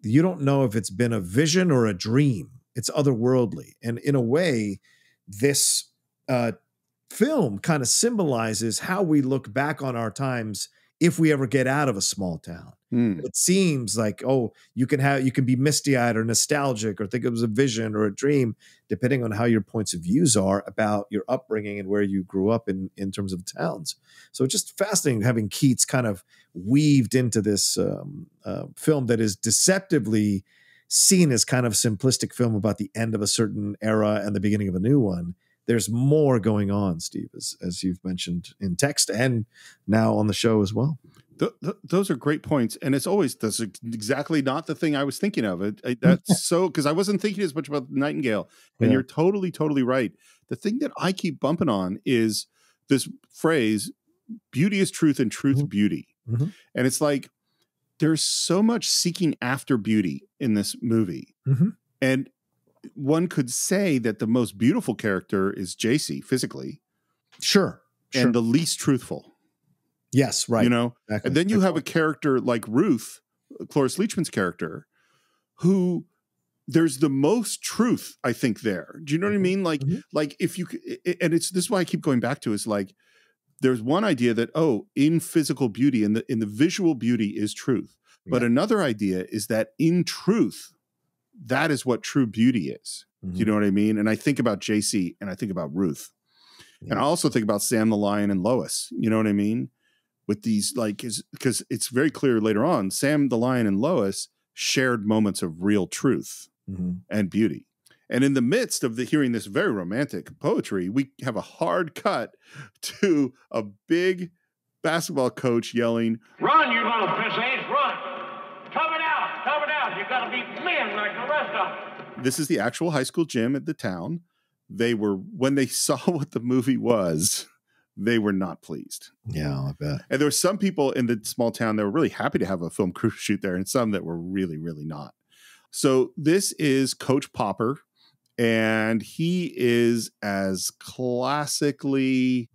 you don't know if it's been a vision or a dream. It's otherworldly. And in a way, this film kind of symbolizes how we look back on our times if we ever get out of a small town. It seems like, you can be misty-eyed or nostalgic or think it was a vision or a dream, depending on how your points of views are about your upbringing and where you grew up in terms of towns. So it's just fascinating having Keats kind of weaved into this film that is deceptively seen as kind of a simplistic film about the end of a certain era and the beginning of a new one. There's more going on, Steve, as you've mentioned in text and now on the show as well. Those are great points. And that's exactly not the thing I was thinking of. That's so, because I wasn't thinking as much about Nightingale. And you're totally, totally right. The thing that I keep bumping on is this phrase, beauty is truth and truth beauty. Mm-hmm. And it's like, there's so much seeking after beauty in this movie. Mm-hmm. And one could say that the most beautiful character is JC physically. Sure. And the least truthful. Yes, right. Exactly. And then you have a character like Ruth, Cloris Leachman's character, who there's the most truth, I think, there. Do you know what I mean? Like, like if you, and this is why I keep going back to is like, there's one idea that, in physical beauty and in the visual beauty is truth. But another idea is that in truth, that is what true beauty is. Do you know what I mean? And I think about JC and I think about Ruth. And I also think about Sam the Lion and Lois. You know what I mean? With these, because it's very clear later on, Sam the Lion and Lois shared moments of real truth and beauty. And in the midst of hearing this very romantic poetry, we have a hard cut to a big basketball coach yelling, Run, you little piss-ass, run! Come it out! You gotta be men like the rest of them. This is the actual high school gym at the town. When they saw what the movie was, they were not pleased. Yeah, I bet. And there were some people in the small town that were really happy to have a film crew shoot there, and some that were really, really not. So this is Coach Popper, and he is as classically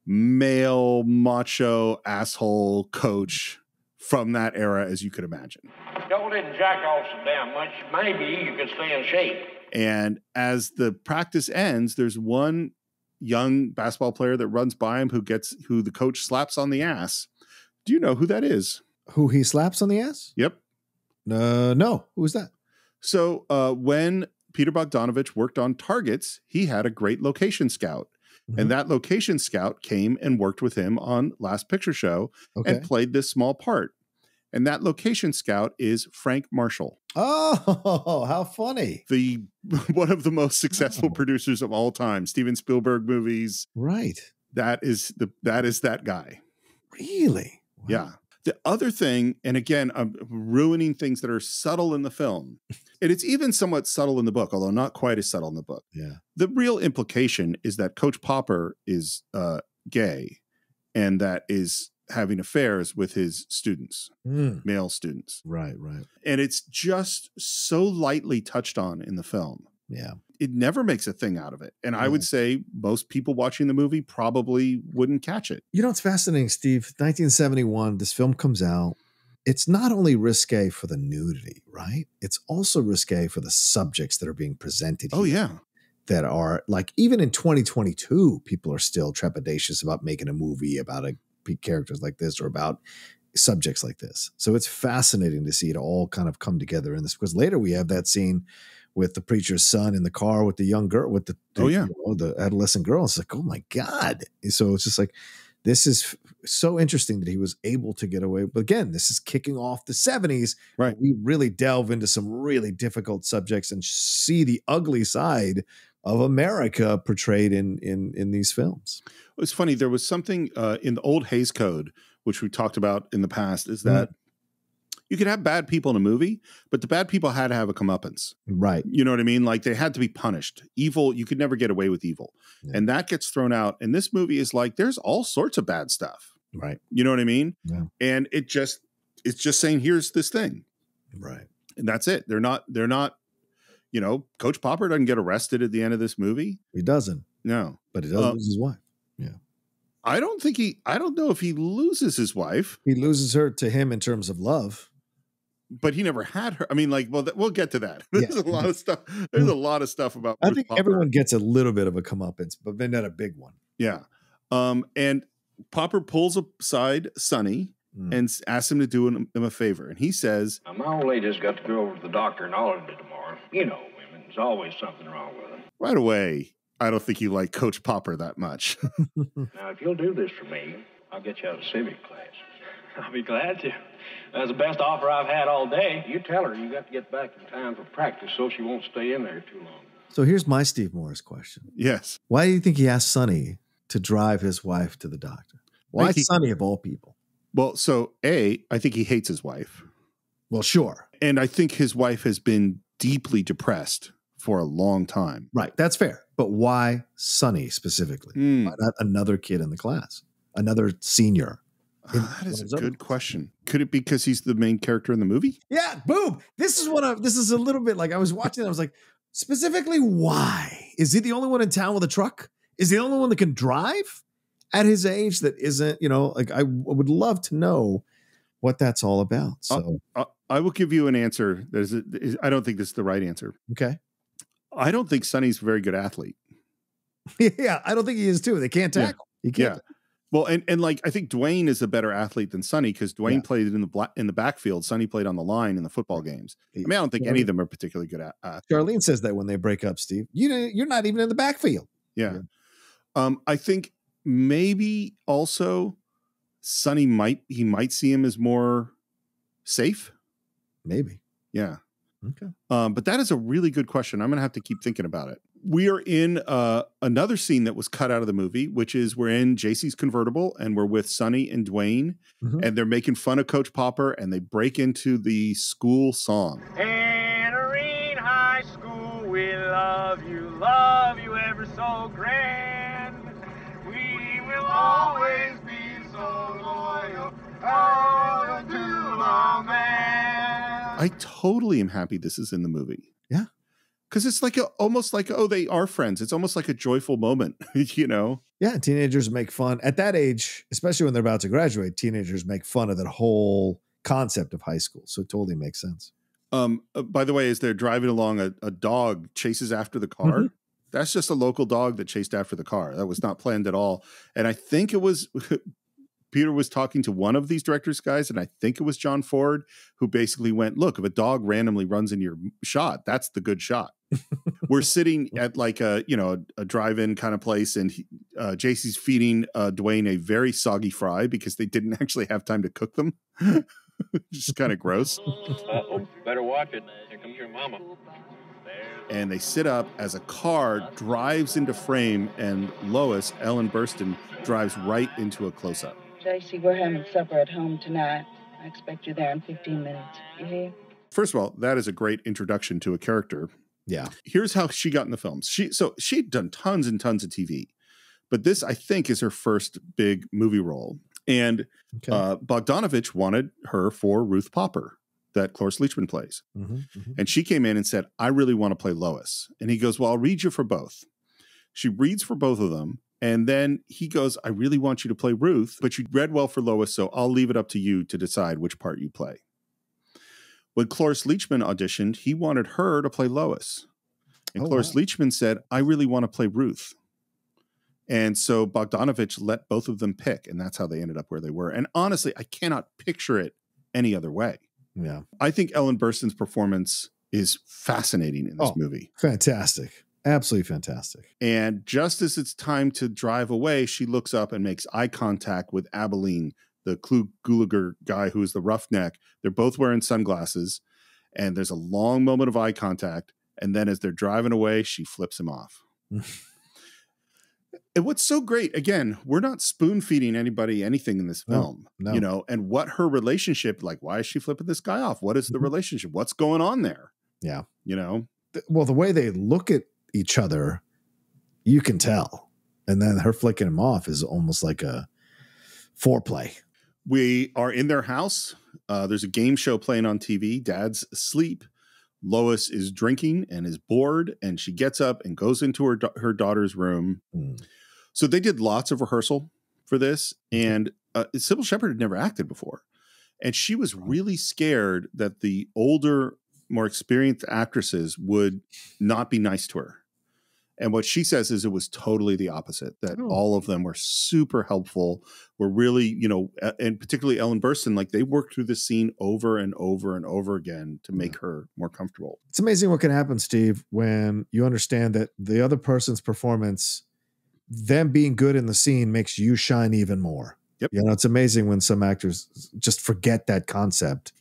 male, macho, asshole coach from that era as you could imagine. Y'all didn't jack off so damn much. Maybe you could stay in shape. And as the practice ends, there's one young basketball player that runs by him who the coach slaps on the ass. Do you know who that is? Who he slaps on the ass? Yep. No. Who is that? So when Peter Bogdanovich worked on Targets, he had a great location scout. Mm-hmm. And that location scout came and worked with him on Last Picture Show and played this small part. And that location scout is Frank Marshall. Oh, how funny. One of the most successful producers of all time, Steven Spielberg movies. Right. That is that guy. Really? Wow. Yeah. The other thing, and again, I'm ruining things that are subtle in the film, and it's even somewhat subtle in the book, although not quite as subtle in the book. Yeah. The real implication is that Coach Popper is gay, and that is having affairs with his students, male students. Right. And it's just so lightly touched on in the film. Yeah. It never makes a thing out of it. And I would say most people watching the movie probably wouldn't catch it. You know, it's fascinating, Steve. 1971, this film comes out. It's not only risque for the nudity, right? It's also risque for the subjects that are being presented here. Oh, yeah. That are like, even in 2022, people are still trepidatious about making a movie about characters like this or about subjects like this. So it's fascinating to see it all kind of come together in this, because later we have that scene with the preacher's son in the car with the young girl, with the adolescent girl. It's like, oh my God. So it's just like, this is so interesting that he was able to get away. But again, this is kicking off the 70s. Right. We really delve into some really difficult subjects and see the ugly side of America portrayed in these films. It's funny. There was something in the old Hays Code, which we talked about in the past, is that you could have bad people in a movie, but the bad people had to have a comeuppance. Right. You know what I mean? Like they had to be punished. Evil, you could never get away with evil. Yeah. And that gets thrown out. And this movie is like, there's all sorts of bad stuff. Right. You know what I mean? Yeah. And it's just saying, here's this thing. Right. And that's it. They're not, you know, Coach Popper doesn't get arrested at the end of this movie. He doesn't. No. But he does lose his wife. Yeah. I don't know if he loses his wife. He loses her to him in terms of love. But he never had her. I mean, like, well, we'll get to that. There's a lot of stuff. There's a lot of stuff about. I think Popper. Everyone gets a little bit of a comeuppance, but then not a big one. Yeah. And Popper pulls aside Sonny and asks him to do him a favor. And he says, My old lady's got to go over to the doctor in Albany tomorrow. You know, women, there's always something wrong with them. Right away, I don't think you like Coach Popper that much. Now, if you'll do this for me, I'll get you out of civic class. I'll be glad to. That's the best offer I've had all day. You tell her you got to get back in time for practice so she won't stay in there too long. So here's my Steve Morris question. Yes. Why do you think he asked Sonny to drive his wife to the doctor? Why Sonny of all people? Well, so I think he hates his wife. Well, sure. And I think his wife has been deeply depressed for a long time. Right. That's fair. But why Sonny specifically? Why not another kid in the class? Another senior? That is a good question. Could it be because he's the main character in the movie? Yeah, boom. This is a little bit like I was watching it. I was like, specifically, why? Is he the only one in town with a truck? Is he the only one that can drive at his age that isn't, you know, like I would love to know what that's all about. So I will give you an answer. I don't think this is the right answer. Okay. I don't think Sonny's a very good athlete. Yeah, I don't think he is too. They can't tackle. Yeah. He can't. Yeah. Well, and like I think Dwayne is a better athlete than Sonny because Dwayne played in the backfield. Sonny played on the line in the football games. I mean, I don't think any of them are particularly good at. Charlene says that when they break up, Steve, you're not even in the backfield. Yeah. I think maybe also Sonny might see him as more safe. Maybe. Yeah. Okay. But that is a really good question. I'm going to have to keep thinking about it. We are in another scene that was cut out of the movie, which is we're in JC's convertible and we're with Sonny and Dwayne, and they're making fun of Coach Popper, and they break into the school song. Entering high school, we love you ever so grand. We will always be so loyal to our man. I totally am happy this is in the movie. Yeah. Because it's like almost like, oh, they are friends. It's almost like a joyful moment, you know? Yeah, teenagers make fun. At that age, especially when they're about to graduate, teenagers make fun of that whole concept of high school. So it totally makes sense. By the way, as they're driving along, a dog chases after the car. That's just a local dog that chased after the car. That was not planned at all. And I think it was... Peter was talking to one of these directors guys, and I think it was John Ford, who basically went, look, if a dog randomly runs in your shot, that's the good shot. We're sitting at like a drive-in kind of place, and JC's feeding Dwayne a very soggy fry because they didn't actually have time to cook them. Just kind of gross. Better watch it. Here comes your mama. And they sit up as a car drives into frame, and Lois, Ellen Burstyn, drives right into a close-up. JC, we're having supper at home tonight. I expect you there in 15 minutes. You hear? First of all, that is a great introduction to a character. Yeah. Here's how she got in the films. She'd done tons and tons of TV, but this, I think, is her first big movie role. And Bogdanovich wanted her for Ruth Popper, that Cloris Leachman plays. And she came in and said, I really want to play Lois. And he goes, well, I'll read you for both. She reads for both of them. And then he goes, I really want you to play Ruth, but you read well for Lois, so I'll leave it up to you to decide which part you play. When Cloris Leachman auditioned, he wanted her to play Lois. And Cloris Leachman said, I really want to play Ruth. And so Bogdanovich let both of them pick, and that's how they ended up where they were. And honestly, I cannot picture it any other way. Yeah. I think Ellen Burstyn's performance is fascinating in this movie. Fantastic. Absolutely fantastic. And just as it's time to drive away, she looks up and makes eye contact with Abilene, the Clu Gulager guy who is the roughneck. They're both wearing sunglasses, and there's a long moment of eye contact. And then as they're driving away, she flips him off. And what's so great, again, we're not spoon feeding anybody anything in this film, you know, and what her relationship, like, why is she flipping this guy off? What is the relationship? What's going on there? Yeah. You know? Well, the way they look at each other, you can tell. And then her flicking him off is almost like a foreplay. We are in their house. There's a game show playing on TV. Dad's asleep. Lois is drinking and is bored, and she gets up and goes into her daughter's room. So they did lots of rehearsal for this, and Sybil Shepherd had never acted before. And she was really scared that the older, more experienced actresses would not be nice to her. And what she says is it was totally the opposite, that all of them were super helpful, were really, you know, and particularly Ellen Burstyn, like they worked through the scene over and over and over again to make her more comfortable. It's amazing what can happen, Steve, when you understand that the other person's performance, them being good in the scene, makes you shine even more. Yep. You know, it's amazing when some actors just forget that concept.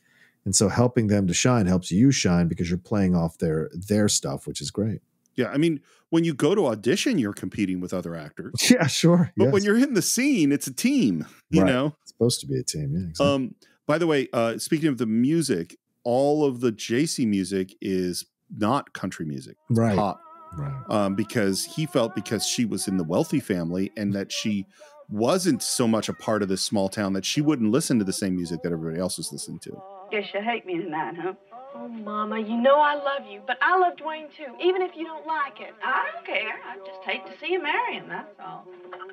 And so helping them to shine helps you shine because you're playing off their stuff, which is great. Yeah, I mean, when you go to audition, you're competing with other actors. Yeah, sure. But when you're in the scene, it's a team, you know? It's supposed to be a team, yeah, exactly. By the way, speaking of the music, all of the JC music is not country music. It's pop. Right. Because he felt because she was in the wealthy family and that she wasn't so much a part of this small town that she wouldn't listen to the same music that everybody else was listening to. Guess you hate me tonight, huh? Oh, Mama, you know I love you, but I love Dwayne too, even if you don't like it. I don't care. I just hate to see you marry him, that's all.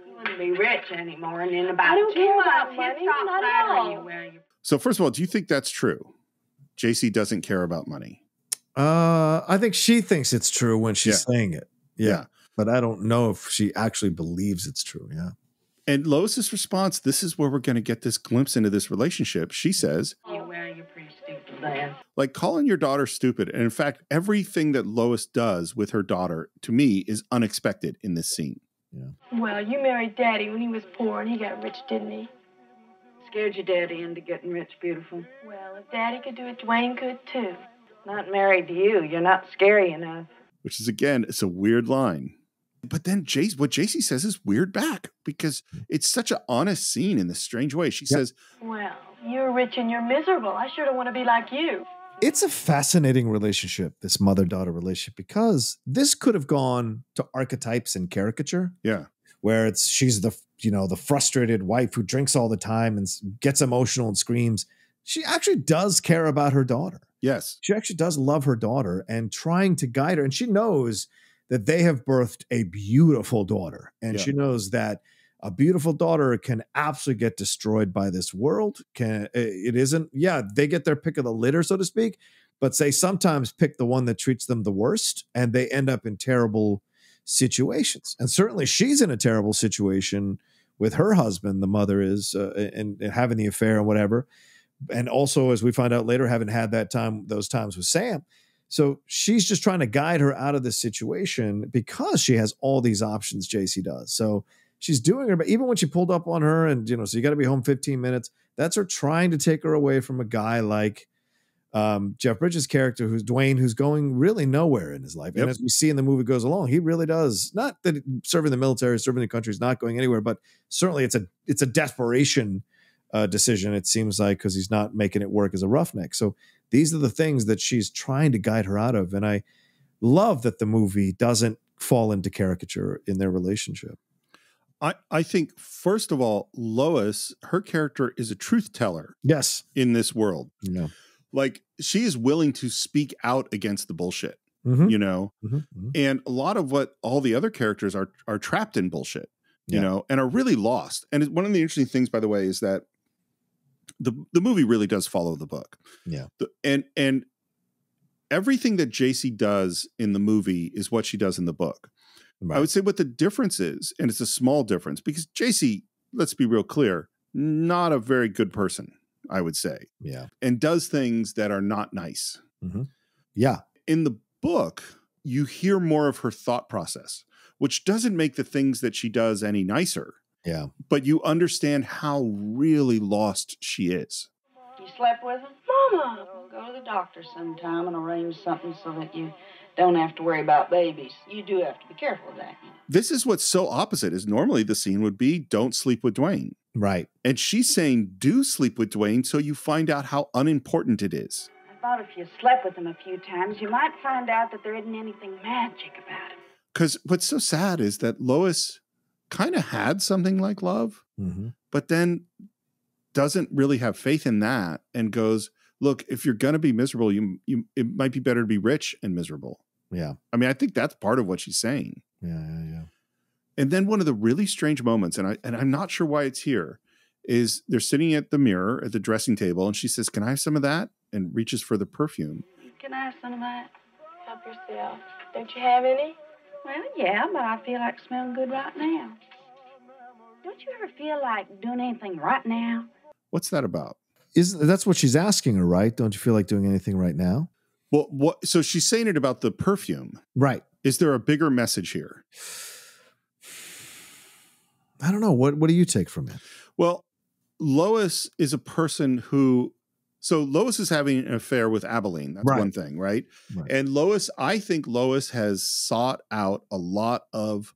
You wouldn't be rich anymore, and in about 2 months, he'd stop flattering you where you... So first of all, do you think that's true? JC doesn't care about money. I think she thinks it's true when she's saying it. Yeah. But I don't know if she actually believes it's true. Yeah. And Lois's response, this is where we're going to get this glimpse into this relationship. She says, you're pretty stupid, man. Like calling your daughter stupid. And in fact, everything that Lois does with her daughter, to me, is unexpected in this scene. Yeah. Well, you married Daddy when he was poor and he got rich, didn't he? Scared your daddy into getting rich, beautiful. Well, if Daddy could do it, Dwayne could too. Not married to you. You're not scary enough. Which is, again, it's a weird line. But then what JC says is weird back because it's such an honest scene in this strange way. She says, well, you're rich and you're miserable. I sure don't want to be like you. It's a fascinating relationship, this mother-daughter relationship, because this could have gone to archetypes and caricature. Yeah. Where she's the frustrated wife who drinks all the time and gets emotional and screams. She actually does care about her daughter. Yes. She actually does love her daughter and trying to guide her. And she knows that they have birthed a beautiful daughter. And she knows that a beautiful daughter can absolutely get destroyed by this world. They get their pick of the litter, so to speak, but they sometimes pick the one that treats them the worst and they end up in terrible situations. And certainly she's in a terrible situation with her husband, the mother is, and having the affair and whatever. And also, as we find out later, haven't had those times with Sam. So she's just trying to guide her out of this situation because she has all these options, JC does. So she's doing her, but even when she pulled up on her and, so you got to be home 15 minutes, that's her trying to take her away from a guy like Jeff Bridges' character, who's Dwayne, who's going really nowhere in his life. And as we see in the movie goes along, he really does. Not that serving the military, serving the country is not going anywhere, but certainly it's a desperation decision, it seems like, because he's not making it work as a roughneck. So these are the things that she's trying to guide her out of. And I love that the movie doesn't fall into caricature in their relationship. I think, first of all, Lois, her character is a truth teller. Yes. In this world. Yeah. Like, she is willing to speak out against the bullshit, Mm-hmm. And a lot of what all the other characters are trapped in bullshit, and are really lost. And one of the interesting things, by the way, is that the movie really does follow the book. Yeah. And everything that JC does in the movie is what she does in the book. Right. I would say what the difference is, and it's a small difference, because JC, let's be real clear, not a very good person, I would say. Yeah. And does things that are not nice. Mm-hmm. Yeah. In the book, you hear more of her thought process, which doesn't make the things that she does any nicer. Yeah. But you understand how really lost she is. You slept with him? Mama! Go to the doctor sometime and arrange something so that you don't have to worry about babies. You do have to be careful of that. This is what's so opposite, is normally the scene would be, don't sleep with Dwayne. Right. And she's saying, do sleep with Dwayne so you find out how unimportant it is. I thought if you slept with him a few times, you might find out that there isn't anything magic about him. Because what's so sad is that Lois kind of had something like love, but then doesn't really have faith in that and goes, look, if you're going to be miserable, it might be better to be rich and miserable. Yeah. I mean, I think that's part of what she's saying. Yeah. And then one of the really strange moments, and I'm not sure why it's here, is they're sitting at the mirror at the dressing table, and she says, can I have some of that? And reaches for the perfume. Can I have some of that? Help yourself. Don't you have any? Well, yeah, but I feel like smelling good right now. Don't you ever feel like doing anything right now? What's that about? That's what she's asking her, right? Don't you feel like doing anything right now? Well, so she's saying it about the perfume. Right. Is there a bigger message here? I don't know. What do you take from it? Well, Lois is a person who... So Lois is having an affair with Abilene. That's one thing, right? And I think Lois has sought out a lot of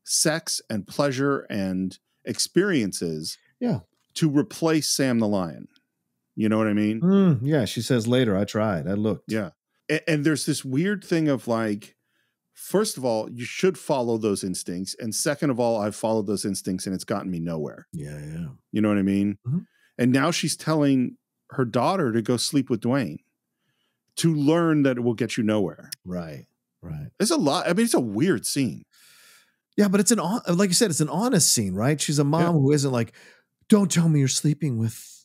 sex and pleasure and experiences to replace Sam the Lion. You know what I mean? Yeah, she says later, I tried. I looked. Yeah. And there's this weird thing of like, first of all, you should follow those instincts. And second of all, I've followed those instincts and it's gotten me nowhere. Yeah. You know what I mean? Mm-hmm. And now she's telling her daughter to go sleep with Dwayne to learn that it will get you nowhere. Right. There's a lot. I mean, it's a weird scene. Yeah, but like you said, it's an honest scene, right? She's a mom who isn't like, don't tell me you're sleeping with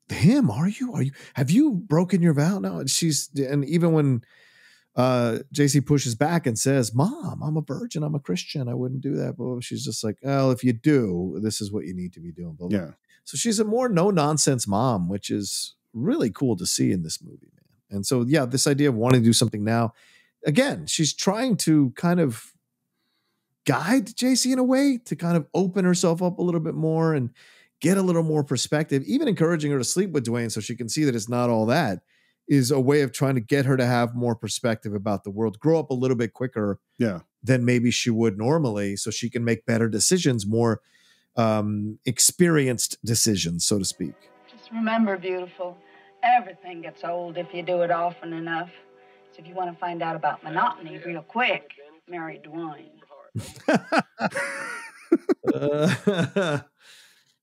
him. Are you? Have you broken your vow? No. And even when JC pushes back and says, Mom, I'm a virgin. I'm a Christian. I wouldn't do that. But she's just like, well, if you do, this is what you need to be doing. Blah, blah. Yeah. So she's a more no-nonsense mom, which is really cool to see in this movie, man. And so, yeah, this idea of wanting to do something now, again, she's trying to kind of guide JC in a way to kind of open herself up a little bit more and get a little more perspective, even encouraging her to sleep with Dwayne so she can see that it's not all that is a way of trying to get her to have more perspective about the world, grow up a little bit quicker than maybe she would normally, so she can make better decisions, more experienced decisions, so to speak. Just remember, beautiful, everything gets old if you do it often enough. So if you want to find out about monotony real quick, marry Dwayne.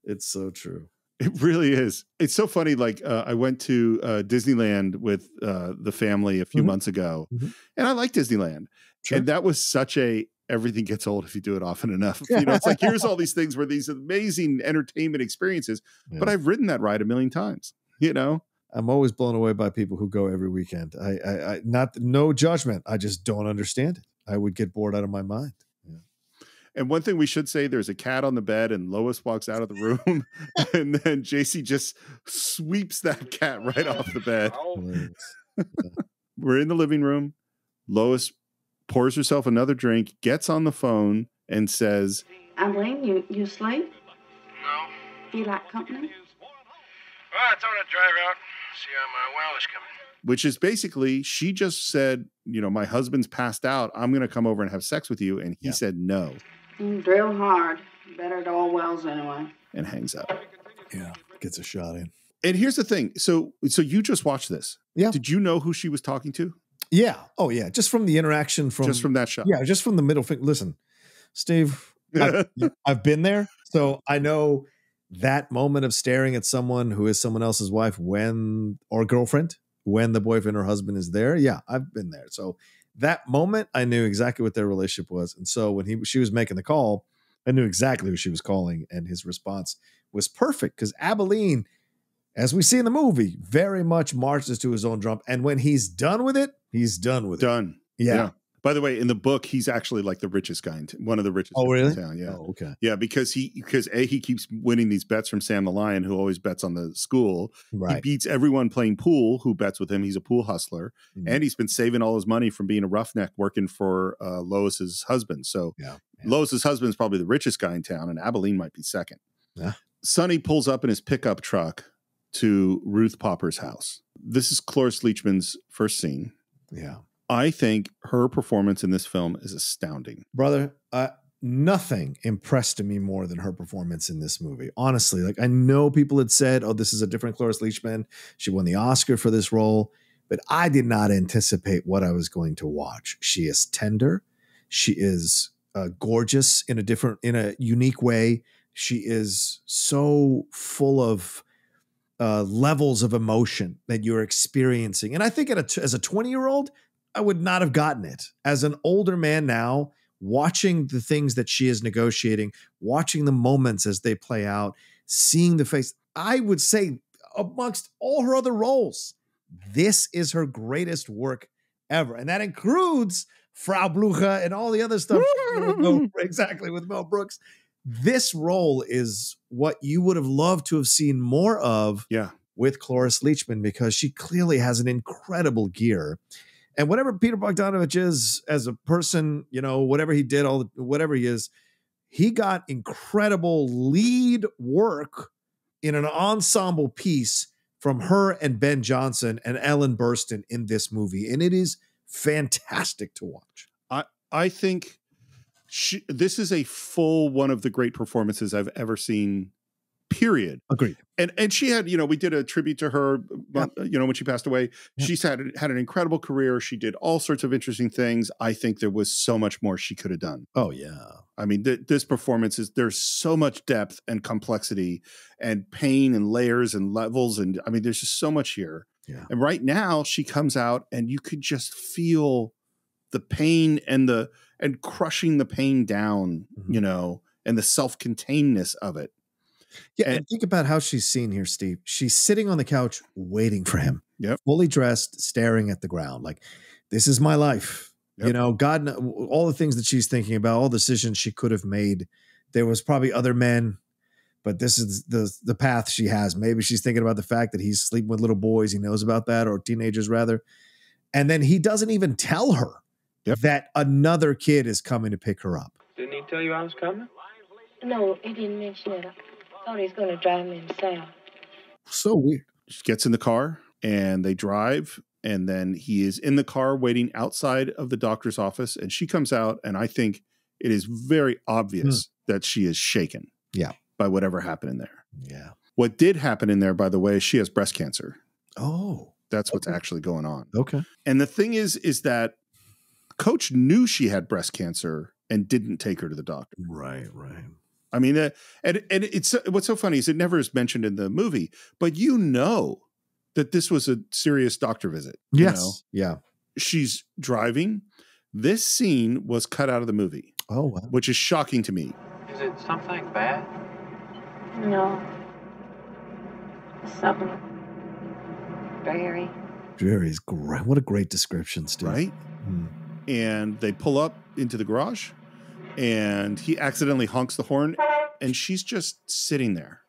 It's so true. It really is. It's so funny. Like I went to Disneyland with the family a few months ago, and I like Disneyland. Sure. And that was such a everything gets old if you do it often enough. You know, it's like here's all these things where these amazing entertainment experiences, but I've ridden that ride a million times. You know, I'm always blown away by people who go every weekend. I no judgment. I just don't understand it. I would get bored out of my mind. And one thing we should say, there's a cat on the bed and Lois walks out of the room and then JC just sweeps that cat right off the bed. We're in the living room. Lois pours herself another drink, gets on the phone and says, Eileen, you asleep? No. Do you like company? Well, I thought I'd drive out, see how my well is coming. Which is basically, she just said, you know, my husband's passed out. I'm going to come over and have sex with you. And he said no. Drill hard. Better at all wells anyway. And hangs up. Yeah, gets a shot in. And here's the thing. So you just watched this. Yeah. Did you know who she was talking to? Yeah. Oh, yeah. Just from the interaction just from that shot. Yeah, just from the middle finger. Listen, Steve, I've been there. So I know that moment of staring at someone who is someone else's wife or girlfriend, when the boyfriend or husband is there. Yeah, I've been there. So that moment, I knew exactly what their relationship was. And so when she was making the call, I knew exactly who she was calling. And his response was perfect because Abilene, as we see in the movie, very much marches to his own drum. And when he's done with it, he's done with it. Done. Yeah. By the way, in the book, he's actually like the richest guy, one of the richest guys in town. Yeah. Oh, okay. Yeah, because he keeps winning these bets from Sam the Lion, who always bets on the school. Right. He beats everyone playing pool who bets with him. He's a pool hustler. Mm-hmm. And he's been saving all his money from being a roughneck working for Lois's husband. So Lois's husband is probably the richest guy in town, and Abilene might be second. Yeah. Sonny pulls up in his pickup truck to Ruth Popper's house. This is Cloris Leachman's first scene. Yeah. I think her performance in this film is astounding. Brother, nothing impressed me more than her performance in this movie. Honestly, like I know people had said, oh, this is a different Cloris Leachman. She won the Oscar for this role, but I did not anticipate what I was going to watch. She is tender. She is gorgeous in a unique way. She is so full of levels of emotion that you're experiencing. And I think as a 20-year-old, I would not have gotten it. As an older man now, watching the things that she is negotiating, watching the moments as they play out, seeing the face, I would say amongst all her other roles, this is her greatest work ever. And that includes Frau Blucher and all the other stuff. Exactly, with Mel Brooks. This role is what you would have loved to have seen more of with Cloris Leachman, because she clearly has an incredible gear. And whatever Peter Bogdanovich is as a person, you know, whatever he did, whatever he is, he got incredible lead work in an ensemble piece from her and Ben Johnson and Ellen Burstyn in this movie. And it is fantastic to watch. I think this is a full one of the great performances I've ever seen, period. Agreed. And she had, we did a tribute to her, when she passed away. She's had an incredible career. She did all sorts of interesting things. I think there was so much more she could have done. Oh, yeah. I mean, this performance there's so much depth and complexity and pain and layers and levels. And I mean, there's just so much here. Yeah. And right now she comes out and you could just feel the pain and crushing the pain down, and the self-containedness of it. Yeah, and think about how she's seen here, Steve. She's sitting on the couch waiting for him. Yep. Fully dressed, staring at the ground. Like, this is my life. Yep. God, all the things that she's thinking about, all the decisions she could have made. There was probably other men, but this is the path she has. Maybe she's thinking about the fact that he's sleeping with little boys. He knows about that, or teenagers rather. And then he doesn't even tell her that another kid is coming to pick her up. Didn't he tell you I was coming? No, he didn't mention it. I thought he was going to drive me south. So weird. She gets in the car, And they drive, and then he is in the car waiting outside of the doctor's office, and she comes out, and I think it is very obvious that she is shaken by whatever happened in there. Yeah. What did happen in there, by the way, is she has breast cancer. Oh. That's what's actually going on. Okay. And the thing is that Coach knew she had breast cancer and didn't take her to the doctor. Right. I mean, and it's what's so funny is it never is mentioned in the movie, but you know that this was a serious doctor visit. Yes. You know? Yeah. She's driving. This scene was cut out of the movie. Oh, wow. Which is shocking to me. Is it something bad? No. Something Jerry's great. What a great description, Steve. Right? And they pull up into the garage, and he accidentally honks the horn, and she's just sitting there.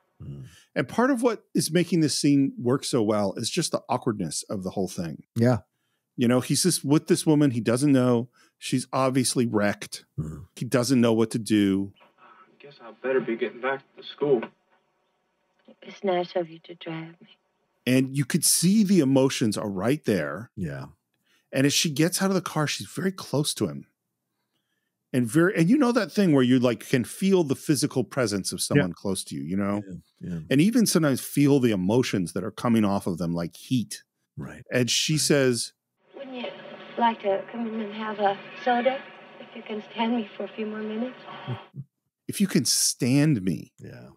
And part of what is making this scene work so well is just the awkwardness of the whole thing. Yeah. You know, he's just with this woman. He doesn't know. She's obviously wrecked. He doesn't know what to do. I guess I better be getting back to school. It's nice of you to drive me. And you could see the emotions are right there. Yeah. And as she gets out of the car, she's very close to him. And you know that thing where you like can feel the physical presence of someone close to you, you know? Yeah. And even sometimes feel the emotions that are coming off of them like heat. Right. And she says, Wouldn't you like to come in and have a soda if you can stand me for a few more minutes? if you can stand me. Yeah.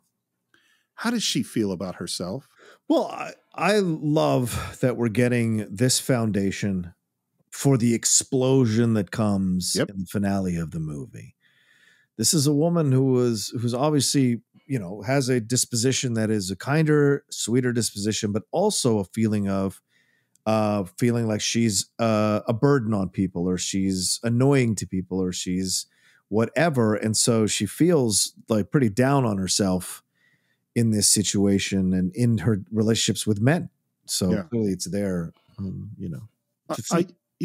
How does she feel about herself? Well, I love that we're getting this foundation for the explosion that comes in the finale of the movie. This is a woman who's obviously, you know, has a disposition that is a kinder, sweeter disposition, but also a feeling of feeling like she's a burden on people, or she's annoying to people, or she's whatever. And so she feels like pretty down on herself in this situation and in her relationships with men. So clearly it's there, you know.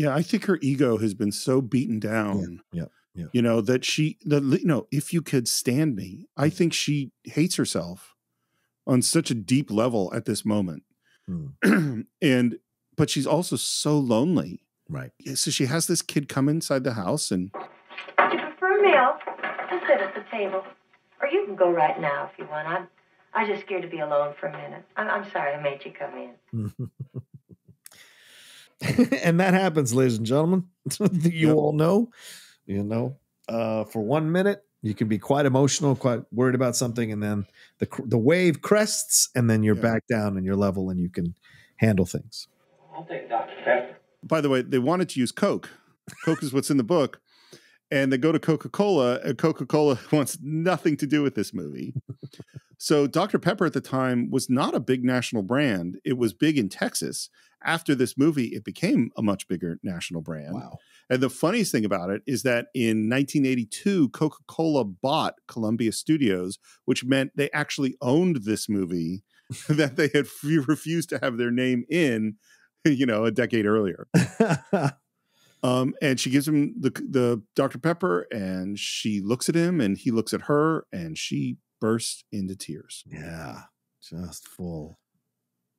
I think her ego has been so beaten down. Yeah. You know, that if you could stand me, I think she hates herself on such a deep level at this moment. But she's also so lonely. Right. So she has this kid come inside the house and. Would you prefer milk? Just sit at the table. Or you can go right now if you want. I'm just scared to be alone for a minute. I'm sorry I made you come in. And that happens, ladies and gentlemen. You all know. You know, for 1 minute, you can be quite emotional, quite worried about something, and then the wave crests, and then you're back down and you're level, and you can handle things. I'll take Dr. Pepper. By the way, they wanted to use Coke. Coke is what's in the book. And they go to Coca-Cola, and Coca-Cola wants nothing to do with this movie. So Dr. Pepper at the time was not a big national brand. It was big in Texas. After this movie, it became a much bigger national brand. Wow. And the funniest thing about it is that in 1982, Coca-Cola bought Columbia Studios, which meant they actually owned this movie that they had refused to have their name in, you know, a decade earlier. And she gives him the Dr. Pepper, and she looks at him, and he looks at her, and she bursts into tears. Yeah, just full.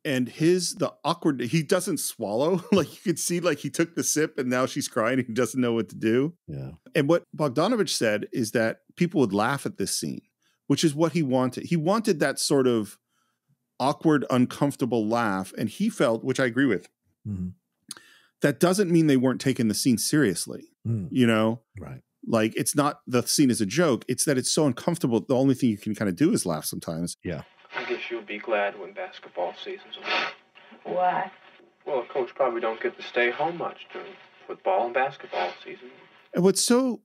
And the awkward, he doesn't swallow. Like you could see, like he took the sip, and now she's crying, and he doesn't know what to do. Yeah. And what Bogdanovich said is that people would laugh at this scene, which is what he wanted. He wanted that sort of awkward, uncomfortable laugh, and he felt, which I agree with, that doesn't mean they weren't taking the scene seriously. You know? Right. Like, it's not the scene is a joke. It's that it's so uncomfortable. The only thing you can kind of do is laugh sometimes. Yeah. I guess you'll be glad when basketball season's over. Why? Well, a coach probably don't get to stay home much during football and basketball season. And what's so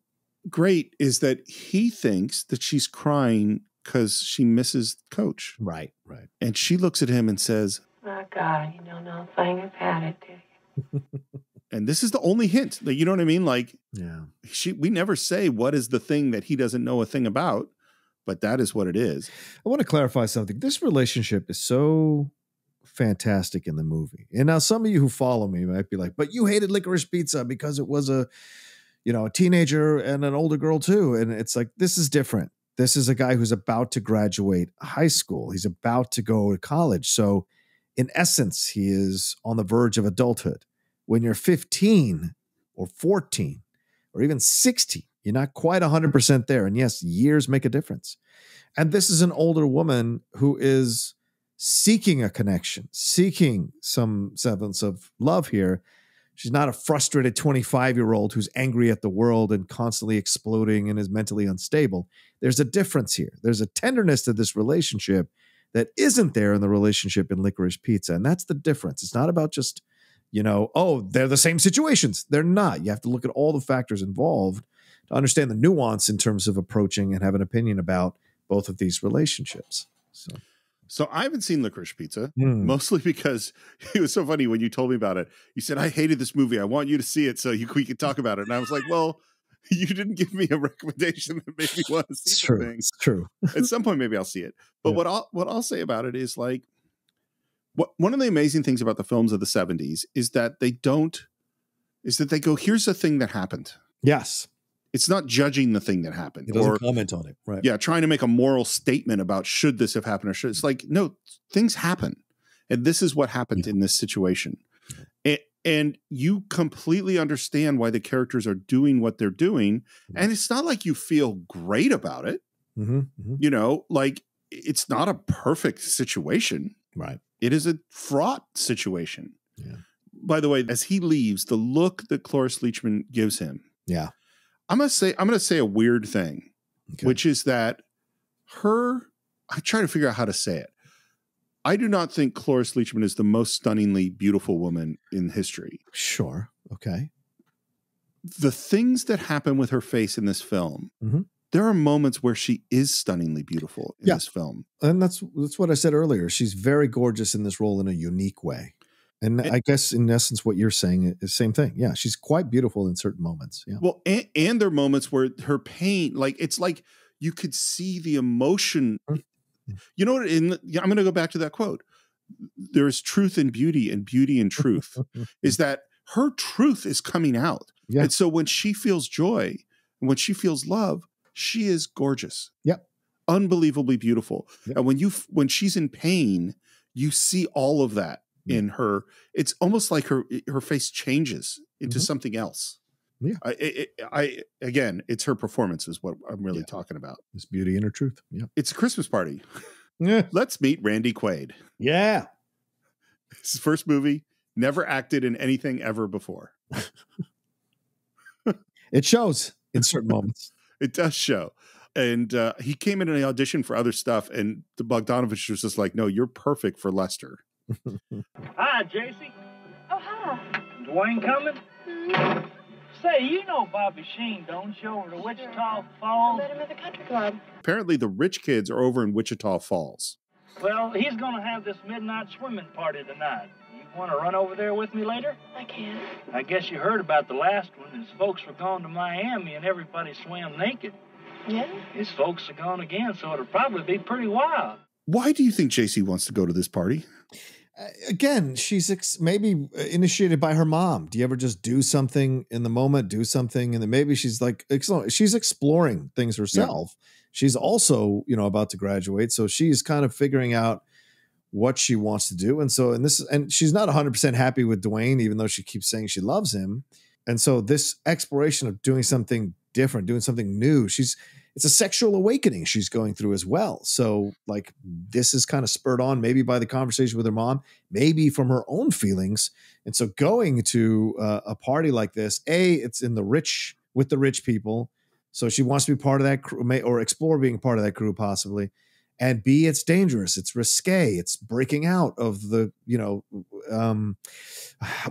great is that he thinks that she's crying because she misses coach. Right. And she looks at him and says, Oh, God, you don't know a thing about it, do you? And this is the only hint. Like, you know what I mean? Like, we never say what is the thing that he doesn't know a thing about, but that is what it is. I want to clarify something. This relationship is so fantastic in the movie. And now some of you who follow me might be like, but you hated Licorice Pizza because it was a teenager and an older girl too. And it's like, this is different. This is a guy who's about to graduate high school. He's about to go to college. So In essence, he is on the verge of adulthood. When you're 15 or 14 or even 60, you're not quite 100% there. And yes, years make a difference. And this is an older woman who is seeking a connection, seeking some semblance of love here. She's not a frustrated 25-year-old who's angry at the world and constantly exploding and is mentally unstable. There's a difference here. There's a tenderness to this relationship that isn't there in the relationship in Licorice Pizza. And that's the difference. It's not about just, oh, they're the same situations. They're not. You have to look at all the factors involved to understand the nuance in terms of approaching and have an opinion about both of these relationships. So I haven't seen Licorice Pizza, mostly because it was so funny when you told me about it. You said, I hated this movie. I want you to see it so we could talk about it. And I was like, well, you didn't give me a recommendation that made me want to see the thing. It's true. At some point, maybe I'll see it. But what I'll say about it is like, one of the amazing things about the films of the 70s is that they go, here's the thing that happened. Yes. It's not judging the thing that happened. It doesn't comment on it. Right. Yeah. Trying to make a moral statement about should this have happened or should. It's like, no, things happen. And this is what happened in this situation. And you completely understand why the characters are doing what they're doing. And it's not like you feel great about it. Like it's not a perfect situation. Right. It is a fraught situation. Yeah. By the way, as he leaves, the look that Cloris Leachman gives him. Yeah. I'm going to say a weird thing, which is that I try to figure out how to say it. I do not think Cloris Leachman is the most stunningly beautiful woman in history. Sure. Okay. The things that happen with her face in this film, there are moments where she is stunningly beautiful in this film. And that's what I said earlier. She's very gorgeous in this role in a unique way. And I guess in essence, what you're saying is the same thing. Yeah. She's quite beautiful in certain moments. Yeah. Well, and there are moments where her pain, like, it's like you could see the emotion. You know what? I'm going to go back to that quote. There is truth in beauty and beauty in truth is that her truth is coming out. Yeah. And so when she feels joy and when she feels love, she is gorgeous. Yep. Unbelievably beautiful. Yep. And when she's in pain, you see all of that in her. It's almost like her face changes into something else. Yeah. Again, it's her performance is what I'm really talking about. It's beauty in her truth. Yeah. It's a Christmas party. Yeah. Let's meet Randy Quaid. Yeah. His first movie, never acted in anything ever before. It shows in certain moments. It does show. And he came in and auditioned for other stuff, and the Bogdanovich was just like, no, you're perfect for Lester. Hi, JC. Oh, hi. Dwayne coming? Mm-hmm. Say, you know Bobby Sheen, don't you, over to Wichita Falls? I met him at the country club. Apparently the rich kids are over in Wichita Falls. Well, he's going to have this midnight swimming party tonight. You want to run over there with me later? I can. I guess you heard about the last one. His folks were gone to Miami and everybody swam naked. Yeah? His folks are gone again, so it'll probably be pretty wild. Why do you think JC wants to go to this party? Again, she's maybe initiated by her mom. Do you ever just do something in the moment, do something, and then maybe she's like, she's exploring things herself. Yeah. She's also, about to graduate, so she's kind of figuring out what she wants to do. And she's not 100% happy with Dwayne, even though she keeps saying she loves him. And so this exploration of doing something different, doing something new, it's a sexual awakening she's going through as well. So like this is kind of spurred on maybe by the conversation with her mom, maybe from her own feelings. And so going to a party like this, it's with the rich people. So she wants to be part of that crew or explore being part of that crew possibly. And B, it's dangerous. It's risque. It's breaking out of the,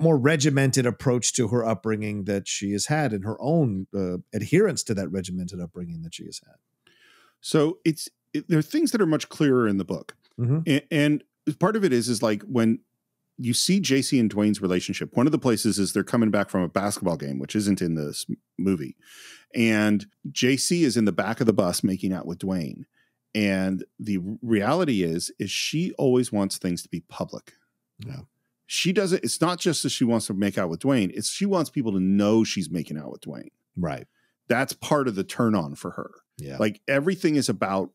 more regimented approach to her upbringing that she has had and her own adherence to that regimented upbringing that she has had. So there are things that are much clearer in the book. Mm-hmm. And part of it is like when you see JC and Dwayne's relationship, one of the places is they're coming back from a basketball game, which isn't in this movie. And JC is in the back of the bus making out with Dwayne. And the reality is she always wants things to be public. Yeah. She doesn't, it's not just that she wants to make out with Dwayne, it's she wants people to know she's making out with Dwayne. Right. That's part of the turn on for her. Yeah. Like everything is about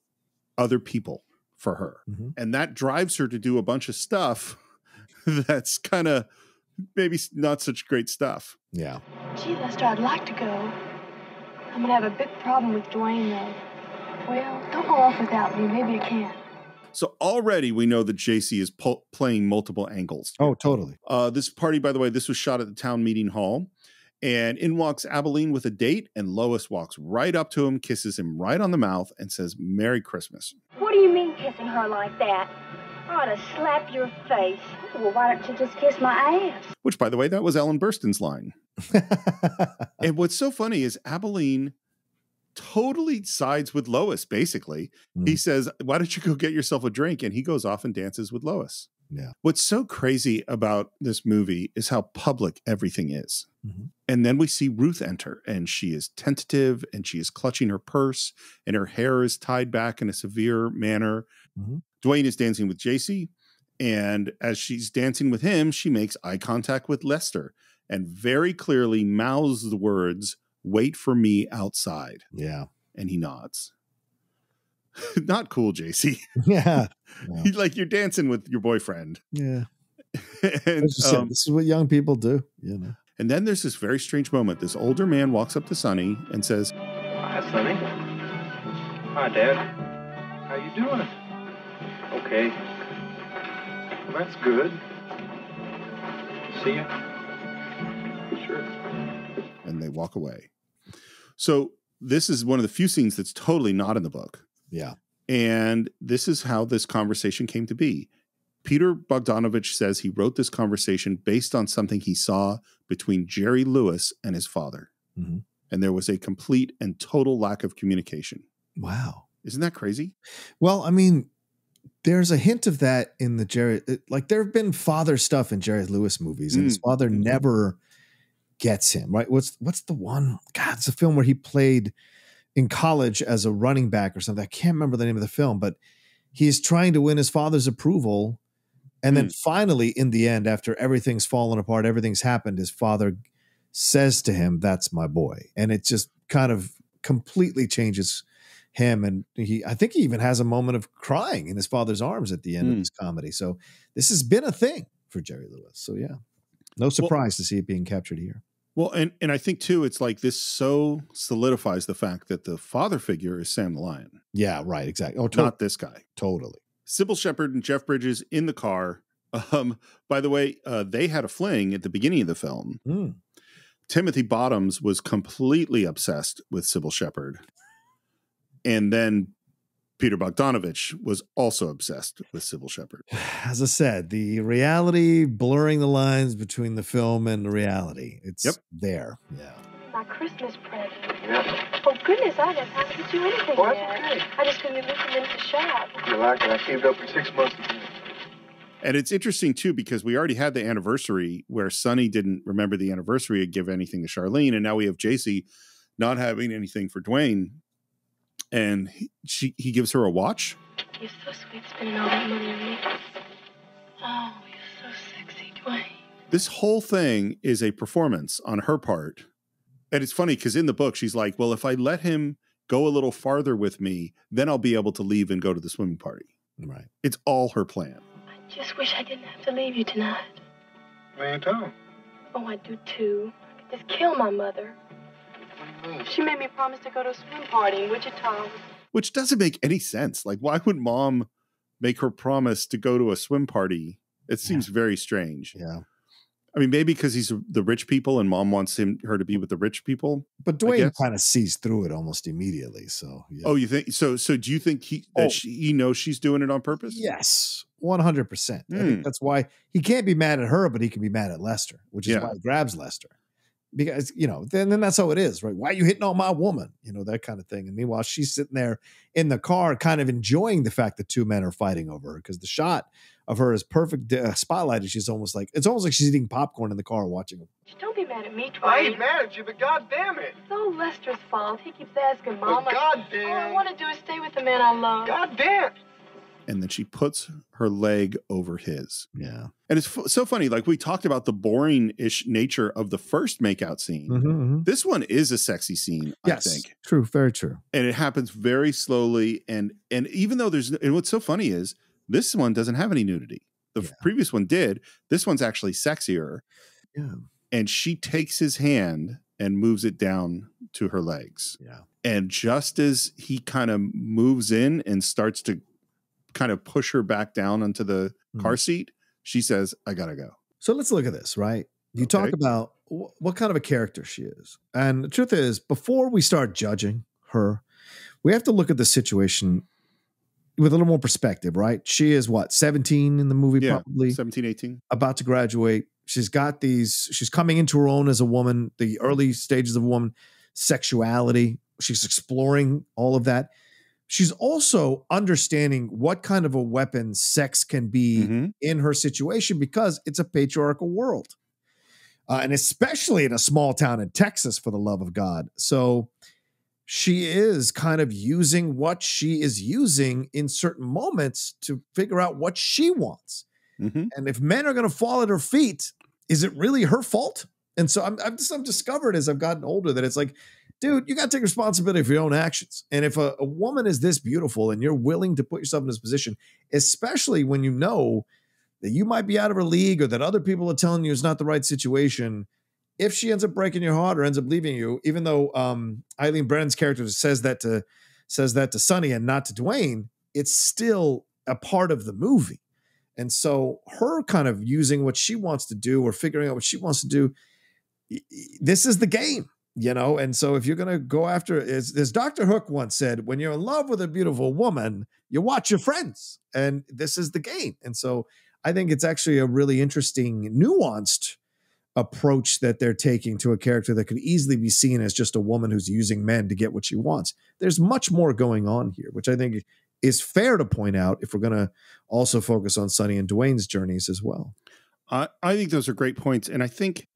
other people for her. Mm-hmm. And that drives her to do a bunch of stuff that's kind of maybe not such great stuff. Yeah. Gee, Lester, I'd like to go. I'm going to have a big problem with Dwayne, though. Well, don't go off without me. Maybe I can. So already we know that JC is playing multiple angles. Oh, totally. This party, by the way, this was shot at the town meeting hall. And in walks Abilene with a date, and Lois walks right up to him, kisses him right on the mouth, and says, "Merry Christmas." What do you mean kissing her like that? I ought to slap your face. Well, why don't you just kiss my ass? Which, by the way, that was Ellen Burstyn's line. And what's so funny is Abilene totally sides with Lois, basically. He says, "Why don't you go get yourself a drink?" And he goes off and dances with Lois. Yeah. What's so crazy about this movie is how public everything is. And then we see Ruth enter, and she is tentative, and she is clutching her purse, and her hair is tied back in a severe manner. Dwayne is dancing with JC, and as she's dancing with him, she makes eye contact with Lester and very clearly mouths the words, "Wait for me outside." Yeah. And he nods. Not cool, JC. Yeah. Like you're dancing with your boyfriend. Yeah. And, this is what young people do, you know. And then there's this very strange moment. This older man walks up to Sonny and says, Hi, Sonny. Hi, Dad. How you doing? Okay. Well, that's good. See ya. Sure. And they walk away. So this is one of the few scenes that's totally not in the book. Yeah. And this is how this conversation came to be. Peter Bogdanovich says he wrote this conversation based on something he saw between Jerry Lewis and his father. And there was a complete and total lack of communication. Wow. Isn't that crazy? Well, I mean, there's a hint of that in the Jerry, like there have been father stuff in Jerry Lewis movies, and his father never gets him, right? What's the one? God, it's a film where he played in college as a running back or something. I can't remember the name of the film, but he's trying to win his father's approval. And then finally, in the end, after everything's fallen apart, everything's happened, his father says to him, "That's my boy." And it just kind of completely changes him. And I think he even has a moment of crying in his father's arms at the end of this comedy. So this has been a thing for Jerry Lewis. So yeah, no surprise to see it being captured here. Well, and I think too, it's like this so solidifies the fact that the father figure is Sam the Lion. Yeah, right. Exactly. Oh, not this guy. Totally. Sybil Shepherd and Jeff Bridges in the car. By the way, they had a fling at the beginning of the film. Timothy Bottoms was completely obsessed with Sybil Shepherd. And then Peter Bogdanovich was also obsessed with Sybil Shepherd. As I said, the reality blurring the lines between the film and the reality. It's there. Yeah. My Christmas present. Yeah. Oh, goodness, I haven't had time to get you anything Oh, yet. that's okay. I just couldn't get into the shop. You like it? I saved up for 6 months. And it's interesting, too, because we already had the anniversary where Sonny didn't remember the anniversary and give anything to Charlene. And now we have JC not having anything for Dwayne. And he gives her a watch. You're so sweet spending all that money on me. Oh, you're so sexy, Dwayne. This whole thing is a performance on her part. And it's funny because in the book, she's like, well, if I let him go a little farther with me, then I'll be able to leave and go to the swimming party. Right. It's all her plan. I just wish I didn't have to leave you tonight. What you talking? Oh, I do too. I could just kill my mother. She made me promise to go to a swim party in Wichita. Which doesn't make any sense. Like, why would mom make her promise to go to a swim party? It seems very strange. Yeah. I mean, maybe because he's the rich people and mom wants her to be with the rich people. But Dwayne kind of sees through it almost immediately. So, yeah. Oh, you think so? So do you think he knows she's doing it on purpose? Yes, 100%. I think that's why he can't be mad at her, but he can be mad at Lester, which is why he grabs Lester. Because, then that's how it is, right? Why are you hitting on my woman? That kind of thing. And meanwhile, she's sitting there in the car kind of enjoying the fact that two men are fighting over her because the shot of her is perfect spotlighted. It's almost like she's eating popcorn in the car watching them. Don't be mad at me, Dwayne. I ain't mad at you, but goddamn it. It's all Lester's fault. He keeps asking Mama. goddamn. All I want to do is stay with the man I love. Goddamn. And then she puts her leg over his. Yeah. And it's so funny. Like we talked about the boring-ish nature of the first makeout scene. This one is a sexy scene, yes, I think. True. Very true. And it happens very slowly. And even though and what's so funny is this one doesn't have any nudity. The previous one did. This one's actually sexier. Yeah. And she takes his hand and moves it down to her legs. Yeah. And just as he kind of moves in and starts to kind of push her back down onto the car seat, she says, I gotta go. So let's look at this, right? You talk about what kind of a character she is. And the truth is, before we start judging her, we have to look at the situation with a little more perspective, right? She is what, 17 in the movie, probably? 17, 18. About to graduate. She's coming into her own as a woman, the early stages of a woman, sexuality. She's exploring all of that. She's also understanding what kind of a weapon sex can be in her situation because it's a patriarchal world. And especially in a small town in Texas, for the love of God. So she is kind of using what she is using in certain moments to figure out what she wants. And if men are going to fall at her feet, is it really her fault? And so I've discovered as I've gotten older that it's like, dude, you got to take responsibility for your own actions. And if a woman is this beautiful and you're willing to put yourself in this position, especially when you know that you might be out of her league or that other people are telling you it's not the right situation, if she ends up breaking your heart or ends up leaving you, even though Eileen Brennan's character says that to Sonny and not to Dwayne, it's still a part of the movie. And so her kind of using what she wants to do or figuring out what she wants to do, this is the game. You know, and so if you're going to go after, as Dr. Hook once said, when you're in love with a beautiful woman, you watch your friends, and this is the game. And so I think it's actually a really interesting, nuanced approach that they're taking to a character that could easily be seen as just a woman who's using men to get what she wants. There's much more going on here, which I think is fair to point out if we're going to also focus on Sonny and Dwayne's journeys as well. I think those are great points. And I think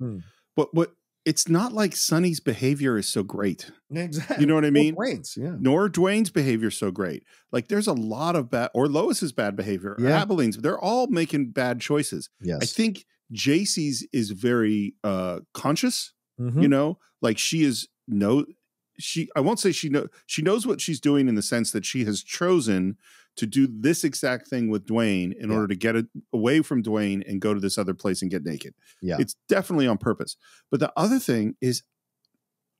what it's not like Sonny's behavior is so great. Exactly. You know what I mean? Dwayne's, yeah. Nor Dwayne's behavior is so great. Like there's a lot of bad, or Lois's bad behavior, or Abilene's. They're all making bad choices. Yes. I think JC's is very conscious, you know, like I won't say she knows what she's doing in the sense that she has chosen to do this exact thing with Dwayne in order to get it away from Dwayne and go to this other place and get naked. Yeah. It's definitely on purpose. But the other thing is,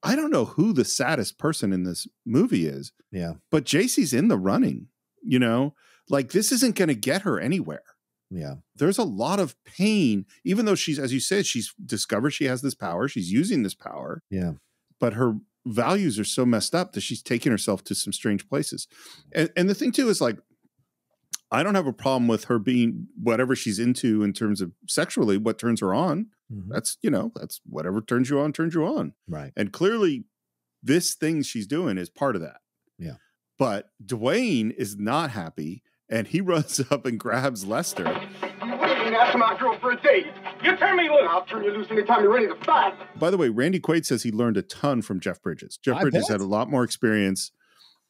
I don't know who the saddest person in this movie is. Yeah. But JC's in the running, you know, like this isn't going to get her anywhere. Yeah. There's a lot of pain, even though she's, as you said, she's discovered she has this power. She's using this power. Yeah. But her values are so messed up that she's taking herself to some strange places. And the thing too is like, I don't have a problem with her being whatever she's into in terms of sexually, what turns her on. That's, you know, that's whatever turns you on. Right. And clearly this thing she's doing is part of that. Yeah. But Dwayne is not happy and he runs up and grabs Lester. You wouldn't even ask my girl for a date. You turn me loose. I'll turn you loose anytime you're ready to fight. By the way, Randy Quaid says he learned a ton from Jeff Bridges. Jeff Bridges had a lot more experience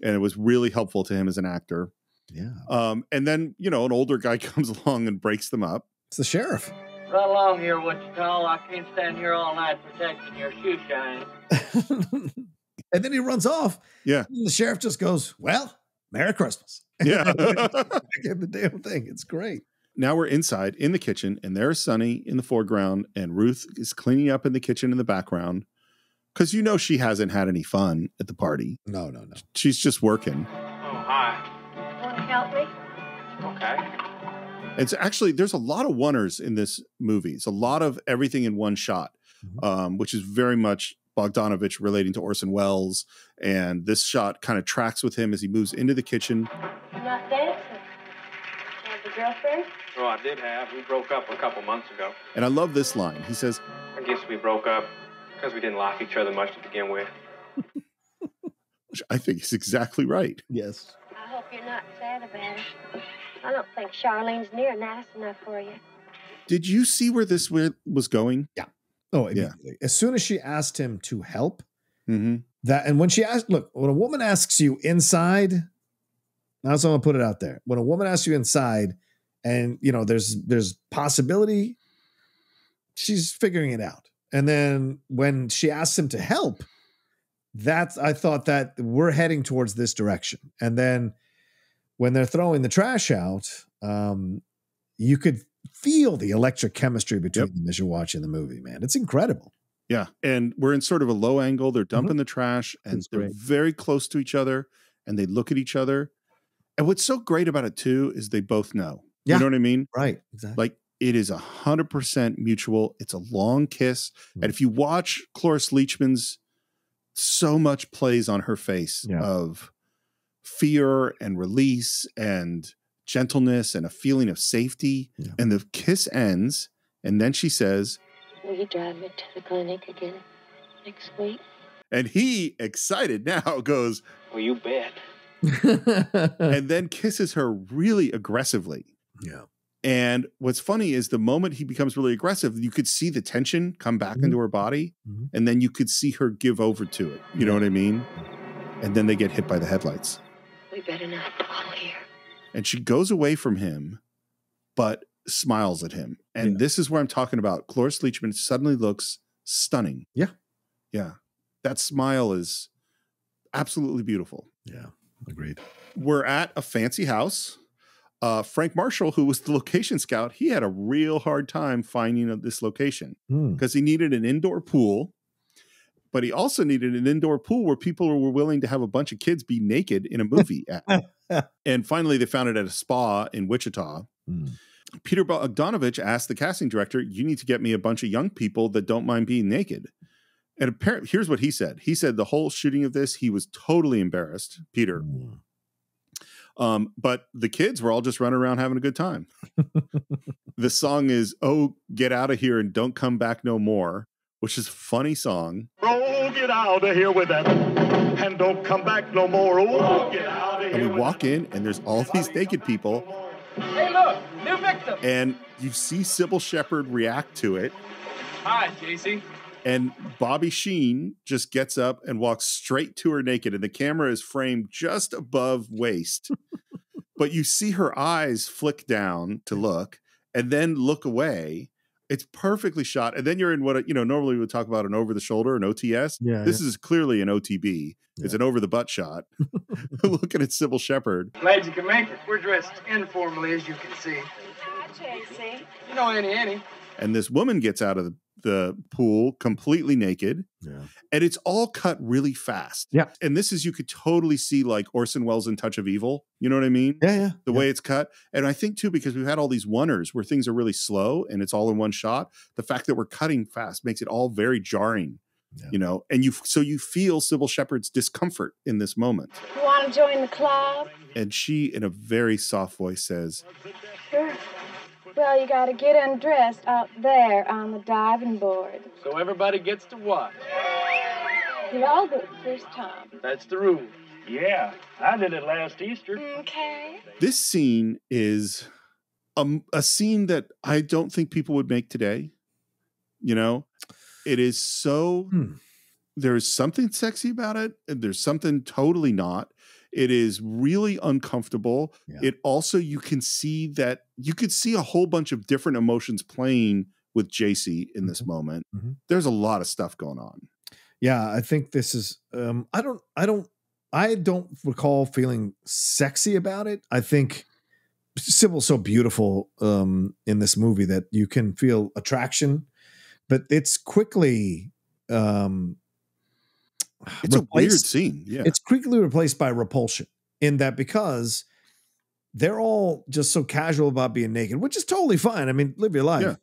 and it was really helpful to him as an actor. Yeah. And then, you know, an older guy comes along and breaks them up. It's the sheriff. Run along here, what you call. I can't stand here all night protecting your shoe shine. And then he runs off. Yeah. And the sheriff just goes, well, Merry Christmas. Yeah. The damn thing. It's great. Now we're inside in the kitchen and there's Sonny in the foreground and Ruth is cleaning up in the kitchen in the background. Because you know she hasn't had any fun at the party. No. She's just working. Oh, hi. Want to help me? Okay. It's actually, there's a lot of oneers in this movie. It's a lot of everything in one shot, which is very much Bogdanovich relating to Orson Welles. And this shot kind of tracks with him as he moves into the kitchen. You're not dancing. You have a girlfriend? Oh, I did have. We broke up a couple months ago. And I love this line. He says, I guess we broke up because we didn't like each other much to begin with. which I think is exactly right. Yes. I hope you're not sad about it. I don't think Charlene's near nice enough for you. Did you see where this was going? Yeah. Oh, immediately. As soon as she asked him to help, that, and when she asked, look, when a woman asks you inside, now so I'm gonna put it out there. When a woman asks you inside, and you know, there's possibility, she's figuring it out. And then when she asks him to help, I thought that we're heading towards this direction. And then when they're throwing the trash out, you could feel the electric chemistry between them as you're watching the movie, man. It's incredible. Yeah. And we're in sort of a low angle. They're dumping the trash and they're very close to each other and they look at each other. And what's so great about it too is they both know. Yeah. You know what I mean? Right. Exactly. Like it is 100% mutual. It's a long kiss. And if you watch Cloris Leachman's, so much plays on her face of fear and release and gentleness and a feeling of safety. Yeah. And the kiss ends. And then she says, will you drive me to the clinic again next week? And he, excited now, goes, well, you bet. And then kisses her really aggressively. Yeah. And what's funny is the moment he becomes really aggressive, you could see the tension come back into her body. And then you could see her give over to it. You know what I mean? And then they get hit by the headlights. We better not fall here. And she goes away from him, but smiles at him. And this is where I'm talking about. Cloris Leachman suddenly looks stunning. Yeah. Yeah. That smile is absolutely beautiful. Yeah. Agreed. We're at a fancy house. Frank Marshall, who was the location scout, he had a real hard time finding this location because he needed an indoor pool, but he also needed an indoor pool where people were willing to have a bunch of kids be naked in a movie. And finally, they found it at a spa in Wichita. Peter Bogdanavich asked the casting director, you need to get me a bunch of young people that don't mind being naked. And apparently, here's what he said. He said the whole shooting of this, he was totally embarrassed, Peter. But the kids were all just running around having a good time. The song is, oh, get out of here and don't come back no more, which is a funny song. Oh, get out of here with that and don't come back no more. Oh, get out of here. And we walk in and there's all these naked people. Hey, look, new victim. And you see Sybil Shepherd react to it. Hi, JC. And Bobby Sheen just gets up and walks straight to her naked. And the camera is framed just above waist. But you see her eyes flick down to look and then look away. It's perfectly shot. And then you're in what, normally we would talk about an over the shoulder, an OTS. Yeah, this is clearly an OTB. Yeah. It's an over the butt shot. Looking at Sybil Shepherd. Glad you can make it. We're dressed informally, as you can see. Hi, JC. You know Annie. And this woman gets out of the pool completely naked. Yeah. And it's all cut really fast. Yeah. And this is, you could totally see like Orson Welles in Touch of Evil. You know what I mean? Yeah. The way it's cut. And I think too, because we've had all these oneers where things are really slow and it's all in one shot. The fact that we're cutting fast makes it all very jarring, and you feel Sybil Shepherd's discomfort in this moment. You want to join the club? And she, in a very soft voice, says, Sure. Well, you got to get undressed out there on the diving board. So everybody gets to watch. You all do it first time. That's the rule. Yeah, I did it last Easter. Okay. This scene is a scene that I don't think people would make today. It is so, there's something sexy about it. And there's something totally not. It is really uncomfortable. Yeah. It also, you could see a whole bunch of different emotions playing with JC in this moment. There's a lot of stuff going on. Yeah, I think this is, I don't recall feeling sexy about it. I think Sybil's so beautiful in this movie that you can feel attraction, but it's quickly, it's a weird scene. Yeah. It's quickly replaced by repulsion in that because they're all just so casual about being naked, which is totally fine. I mean, live your life. Yeah.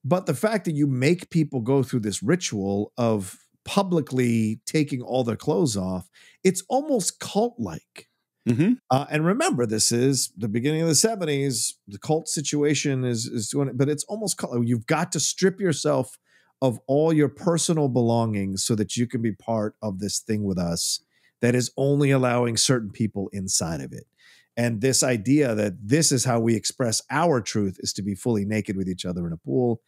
But the fact that you make people go through this ritual of publicly taking all their clothes off, it's almost cult-like. And remember, this is the beginning of the 70s. The cult situation is doing it, but it's almost cult. You've got to strip yourself of all your personal belongings so that you can be part of this thing with us that is only allowing certain people inside of it. And this idea that this is how we express our truth is to be fully naked with each other in a pool.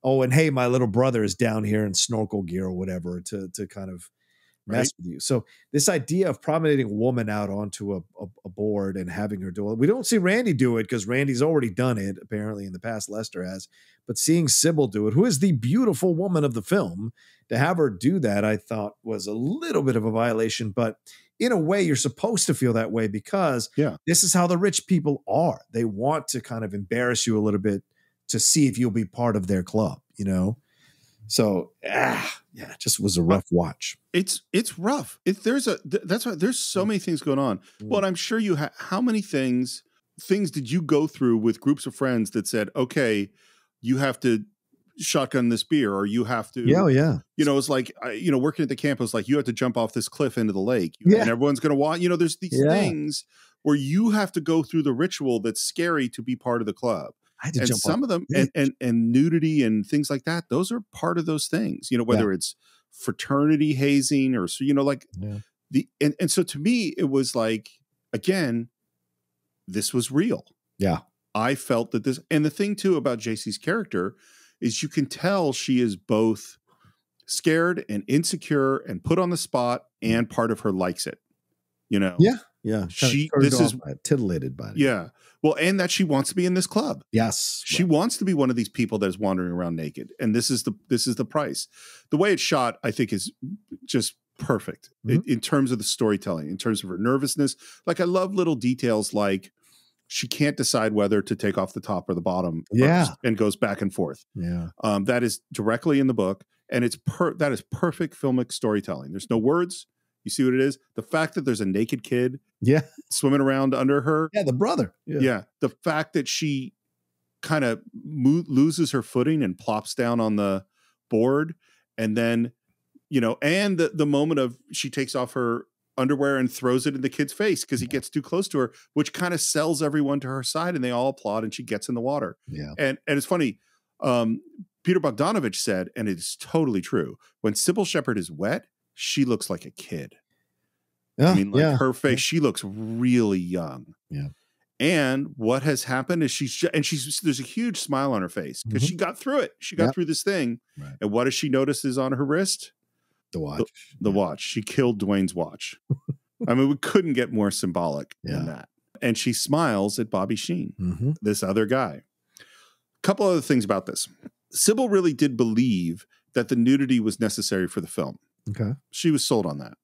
Oh, and hey, my little brother is down here in snorkel gear or whatever to kind of mess with you. So this idea of promenading a woman out onto a board and having her do it. We don't see Randy do it because Randy's already done it, apparently in the past, Lester has. But seeing Sybil do it, who is the beautiful woman of the film, to have her do that, I thought was a little bit of a violation. But in a way, you're supposed to feel that way because this is how the rich people are. They want to kind of embarrass you a little bit to see if you'll be part of their club, you know? So, it just was a rough watch. It's rough. That's why there's so many things going on. Well, and I'm sure you how many things did you go through with groups of friends that said, okay, you have to shotgun this beer, or you have to, you know, it's like, working at the campus, like you have to jump off this cliff into the lake and everyone's going to watch, there's these things where you have to go through the ritual that's scary to be part of the club. And some of them and nudity and things like that, those are part of those things, whether it's fraternity hazing or, and so to me, it was like, again, this was real. Yeah. I felt that this, and the thing too about JC's character is you can tell she is both scared and insecure and put on the spot, and part of her likes it, Yeah. This is titillated by it. Yeah. Well, and that she wants to be in this club. Yes. She wants to be one of these people that's wandering around naked. And this is the price. The way it's shot, I think, is just perfect in terms of the storytelling, in terms of her nervousness. Like, I love little details like she can't decide whether to take off the top or the bottom first, and goes back and forth. Yeah. That is directly in the book. And that is perfect filmic storytelling. There's no words. You see what it is? The fact that there's a naked kid swimming around under her. Yeah, the brother. Yeah. The fact that she kind of loses her footing and plops down on the board. And then, and the moment of she takes off her underwear and throws it in the kid's face because he gets too close to her, which kind of sells everyone to her side, and they all applaud, and she gets in the water. Yeah. And it's funny. Peter Bogdanavich said, and it's totally true, when Sybil Shepherd is wet, she looks like a kid. Yeah, I mean, like her face, she looks really young. Yeah. And what has happened is there's a huge smile on her face because she got through it. She got through this thing. Right. And what does she notice is on her wrist? The watch. The watch. She killed Dwayne's watch. I mean, we couldn't get more symbolic than that. And she smiles at Bobby Sheen, this other guy. A couple other things about this. Sybil really did believe that the nudity was necessary for the film. Okay. She was sold on that.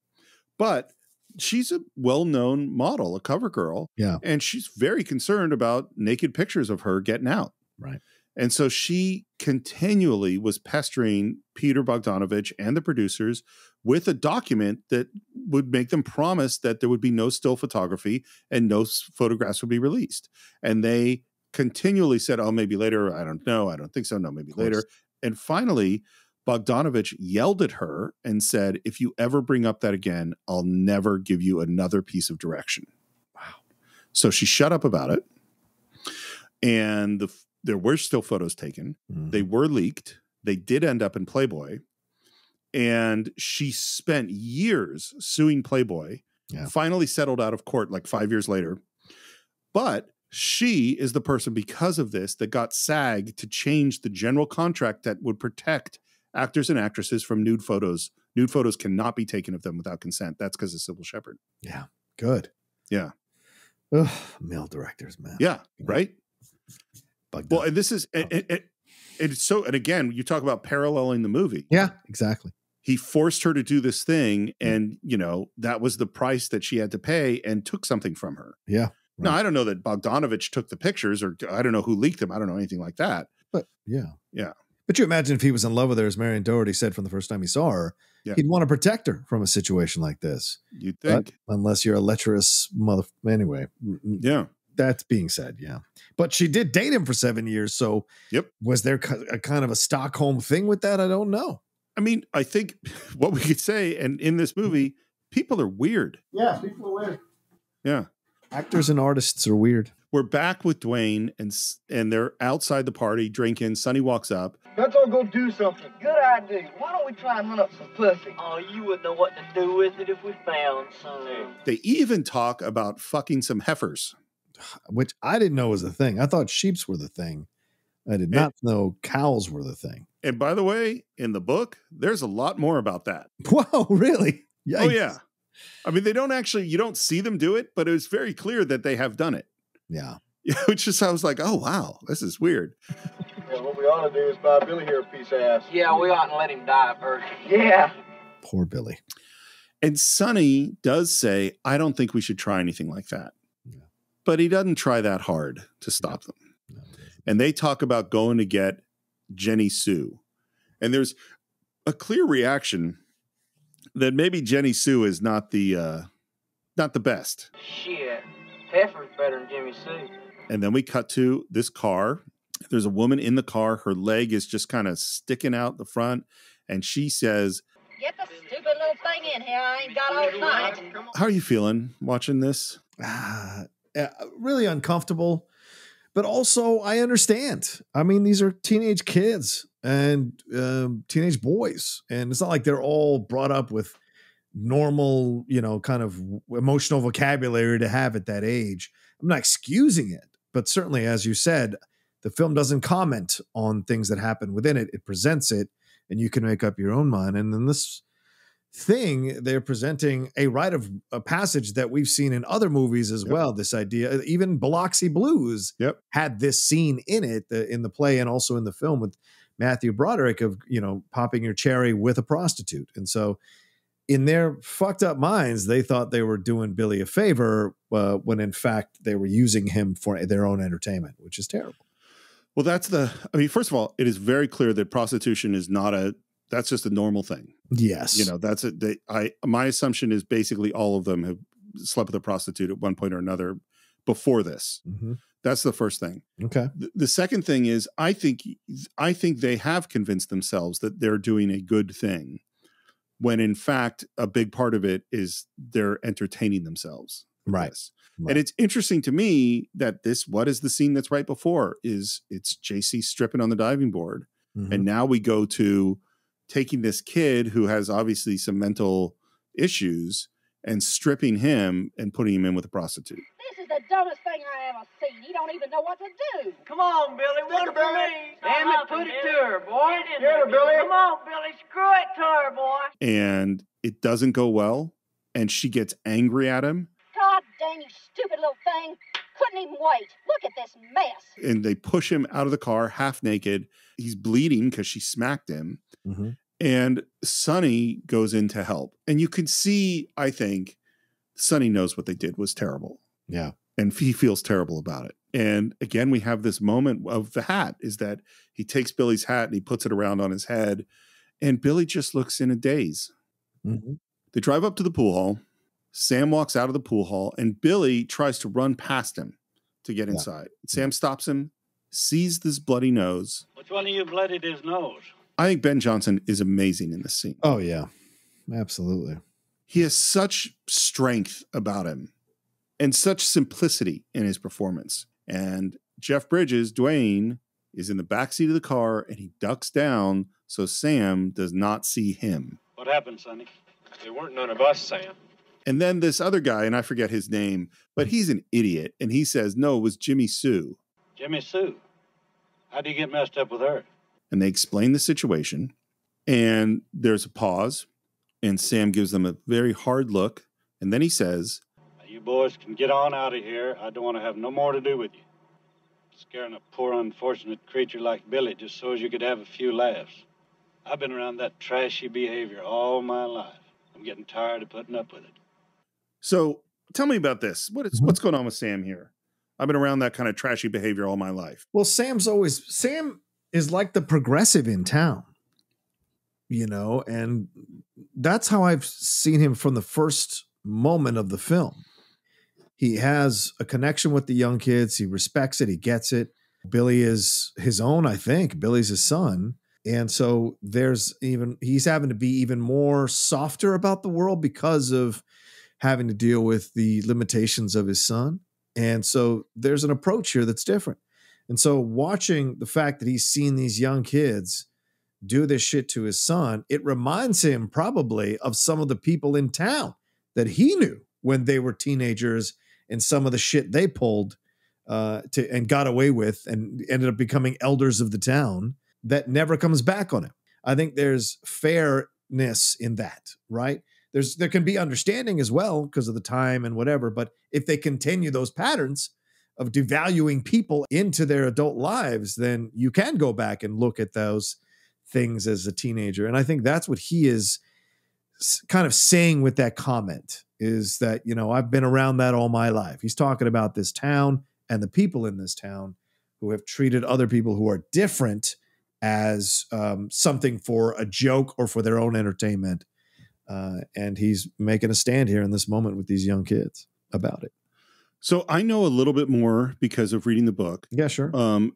But she's a well-known model, a cover girl. Yeah. And she's very concerned about naked pictures of her getting out. Right. And so she continually was pestering Peter Bogdanovich and the producers with a document that would make them promise that there would be no still photography and no photographs would be released. And they continually said, oh, maybe later. I don't know. I don't think so. No, maybe later. And finally, Bogdanovich yelled at her and said, if you ever bring up that again, I'll never give you another piece of direction. Wow. So she shut up about it. And there were still photos taken. They were leaked. They did end up in Playboy. And she spent years suing Playboy, finally settled out of court like 5 years later. But she is the person, because of this, that got SAG to change the general contract that would protect actors and actresses from nude photos. Nude photos cannot be taken of them without consent. That's because of Sybil Shepherd. Yeah. Good. Yeah. Ugh, male directors, man. Yeah. Right. Well, and this is, it's so, and again, you talk about paralleling the movie. Yeah, exactly. He forced her to do this thing, and, that was the price that she had to pay, and took something from her. Yeah. Right. Now, I don't know that Bogdanovich took the pictures, or I don't know who leaked them. I don't know anything like that. But yeah. Yeah. But you imagine if he was in love with her, as Marion Doherty said from the first time he saw her, he'd want to protect her from a situation like this. You'd think. But unless you're a lecherous mother. Anyway. Yeah. That's being said, yeah. But she did date him for 7 years, so was there a kind of a Stockholm thing with that? I don't know. I mean, I think what we could say, and in this movie, people are weird. Yeah, people are weird. Yeah. Actors and artists are weird. We're back with Dwayne, and they're outside the party drinking. Sonny walks up. Let's all go do something. Good idea. Why don't we try and hunt up some pussy? Oh, you wouldn't know what to do with it if we found some. They even talk about fucking some heifers. Which I didn't know was a thing. I thought sheeps were the thing. I did not know cows were the thing. And by the way, in the book, there's a lot more about that. Whoa, really? Yikes. Oh, yeah. I mean, you don't see them do it, but it was very clear that they have done it. Yeah. Which is, I was like, oh, wow, this is weird. Yeah, what we ought to do is buy Billy here a piece of ass. Yeah, we oughtn't let him die first. Yeah. Poor Billy. And Sonny does say, I don't think we should try anything like that. But he doesn't try that hard to stop them. and they talk about going to get Jenny Sue. And there's a clear reaction that maybe Jenny Sue is not the best. Shit. Heifer's better than Jimmy Sue. And then we cut to this car. There's a woman in the car. Her leg is just kind of sticking out the front. And she says, Get the stupid little thing in here. I ain't got all night. how are you feeling watching this? Really uncomfortable. But also, I understand. I mean, these are teenage kids and teenage boys. And it's not like they're all brought up with normal, kind of emotional vocabulary to have at that age. I'm not excusing it. But certainly, as you said, the film doesn't comment on things that happen within it. It presents it, and you can make up your own mind. And then this thing, they're presenting a rite of a passage that we've seen in other movies as well. This idea, even Biloxi Blues had this scene in it, in the play and also in the film with Matthew Broderick of, popping your cherry with a prostitute. And so in their fucked up minds, they thought they were doing Billy a favor when in fact they were using him for their own entertainment, which is terrible. Well, first of all, it is very clear that prostitution is that's just a normal thing. Yes. That's it. My assumption is basically all of them have slept with a prostitute at one point or another before this. Mm-hmm. That's the first thing. Okay. The second thing is I think they have convinced themselves that they're doing a good thing when in fact a big part of it is they're entertaining themselves. Right. And it's interesting to me that what is the scene that's right before it's JC stripping on the diving board. Mm-hmm. And now we go to taking this kid who has obviously some mental issues and stripping him and putting him in with a prostitute. This is the dumbest thing I ever seen. He don't even know what to do. Come on, Billy. One for me. Damn it, put it to her, boy. Get her, Billy. Come on, Billy. Screw it to her, boy. And it doesn't go well. And she gets angry at him. God dang, you stupid little thing. Couldn't even wait. Look at this mess. And they push him out of the car half naked. He's bleeding because she smacked him. Mm-hmm. And Sonny goes in to help. And you can see, I think, Sonny knows what they did was terrible. Yeah. And he feels terrible about it. And again, we have this moment of the hat, is that he takes Billy's hat and he puts it around on his head. And Billy just looks in a daze. Mm-hmm. They drive up to the pool hall. Sam walks out of the pool hall and Billy tries to run past him to get inside. Sam stops him, sees this bloody nose. Which one of you bloodied his nose? I think Ben Johnson is amazing in this scene. Oh, yeah. Absolutely. He has such strength about him and such simplicity in his performance. And Jeff Bridges, Dwayne, is in the backseat of the car and he ducks down so Sam does not see him. What happened, Sonny? They weren't none of us, Sam. And then this other guy, and I forget his name, but he's an idiot. And he says, no, it was Jimmy Sue. Jimmy Sue? How'd you get messed up with her? And they explain the situation. And there's a pause. And Sam gives them a very hard look. And then he says, Now, you boys can get on out of here. I don't want to have no more to do with you. Scaring a poor, unfortunate creature like Billy just so as you could have a few laughs. I've been around that trashy behavior all my life. I'm getting tired of putting up with it. So tell me about this. What's going on with Sam here? I've been around that kind of trashy behavior all my life. Well, Sam is like the progressive in town, and that's how I've seen him from the first moment of the film. He has a connection with the young kids. He respects it. He gets it. Billy is his own, I think. Billy's his son. And so he's having to be even more softer about the world because of having to deal with the limitations of his son. And so there's an approach here that's different. And so watching the fact that he's seen these young kids do this shit to his son, it reminds him probably of some of the people in town that he knew when they were teenagers and some of the shit they pulled and got away with and ended up becoming elders of the town that never comes back on him. I think there's fairness in that, right? There can be understanding as well because of the time and whatever, but if they continue those patterns of devaluing people into their adult lives, then you can go back and look at those things as a teenager. And I think that's what he is kind of saying with that comment, is that, I've been around that all my life. He's talking about this town and the people in this town who have treated other people who are different as something for a joke or for their own entertainment. And he's making a stand here in this moment with these young kids about it. So I know a little bit more because of reading the book. Yeah, sure.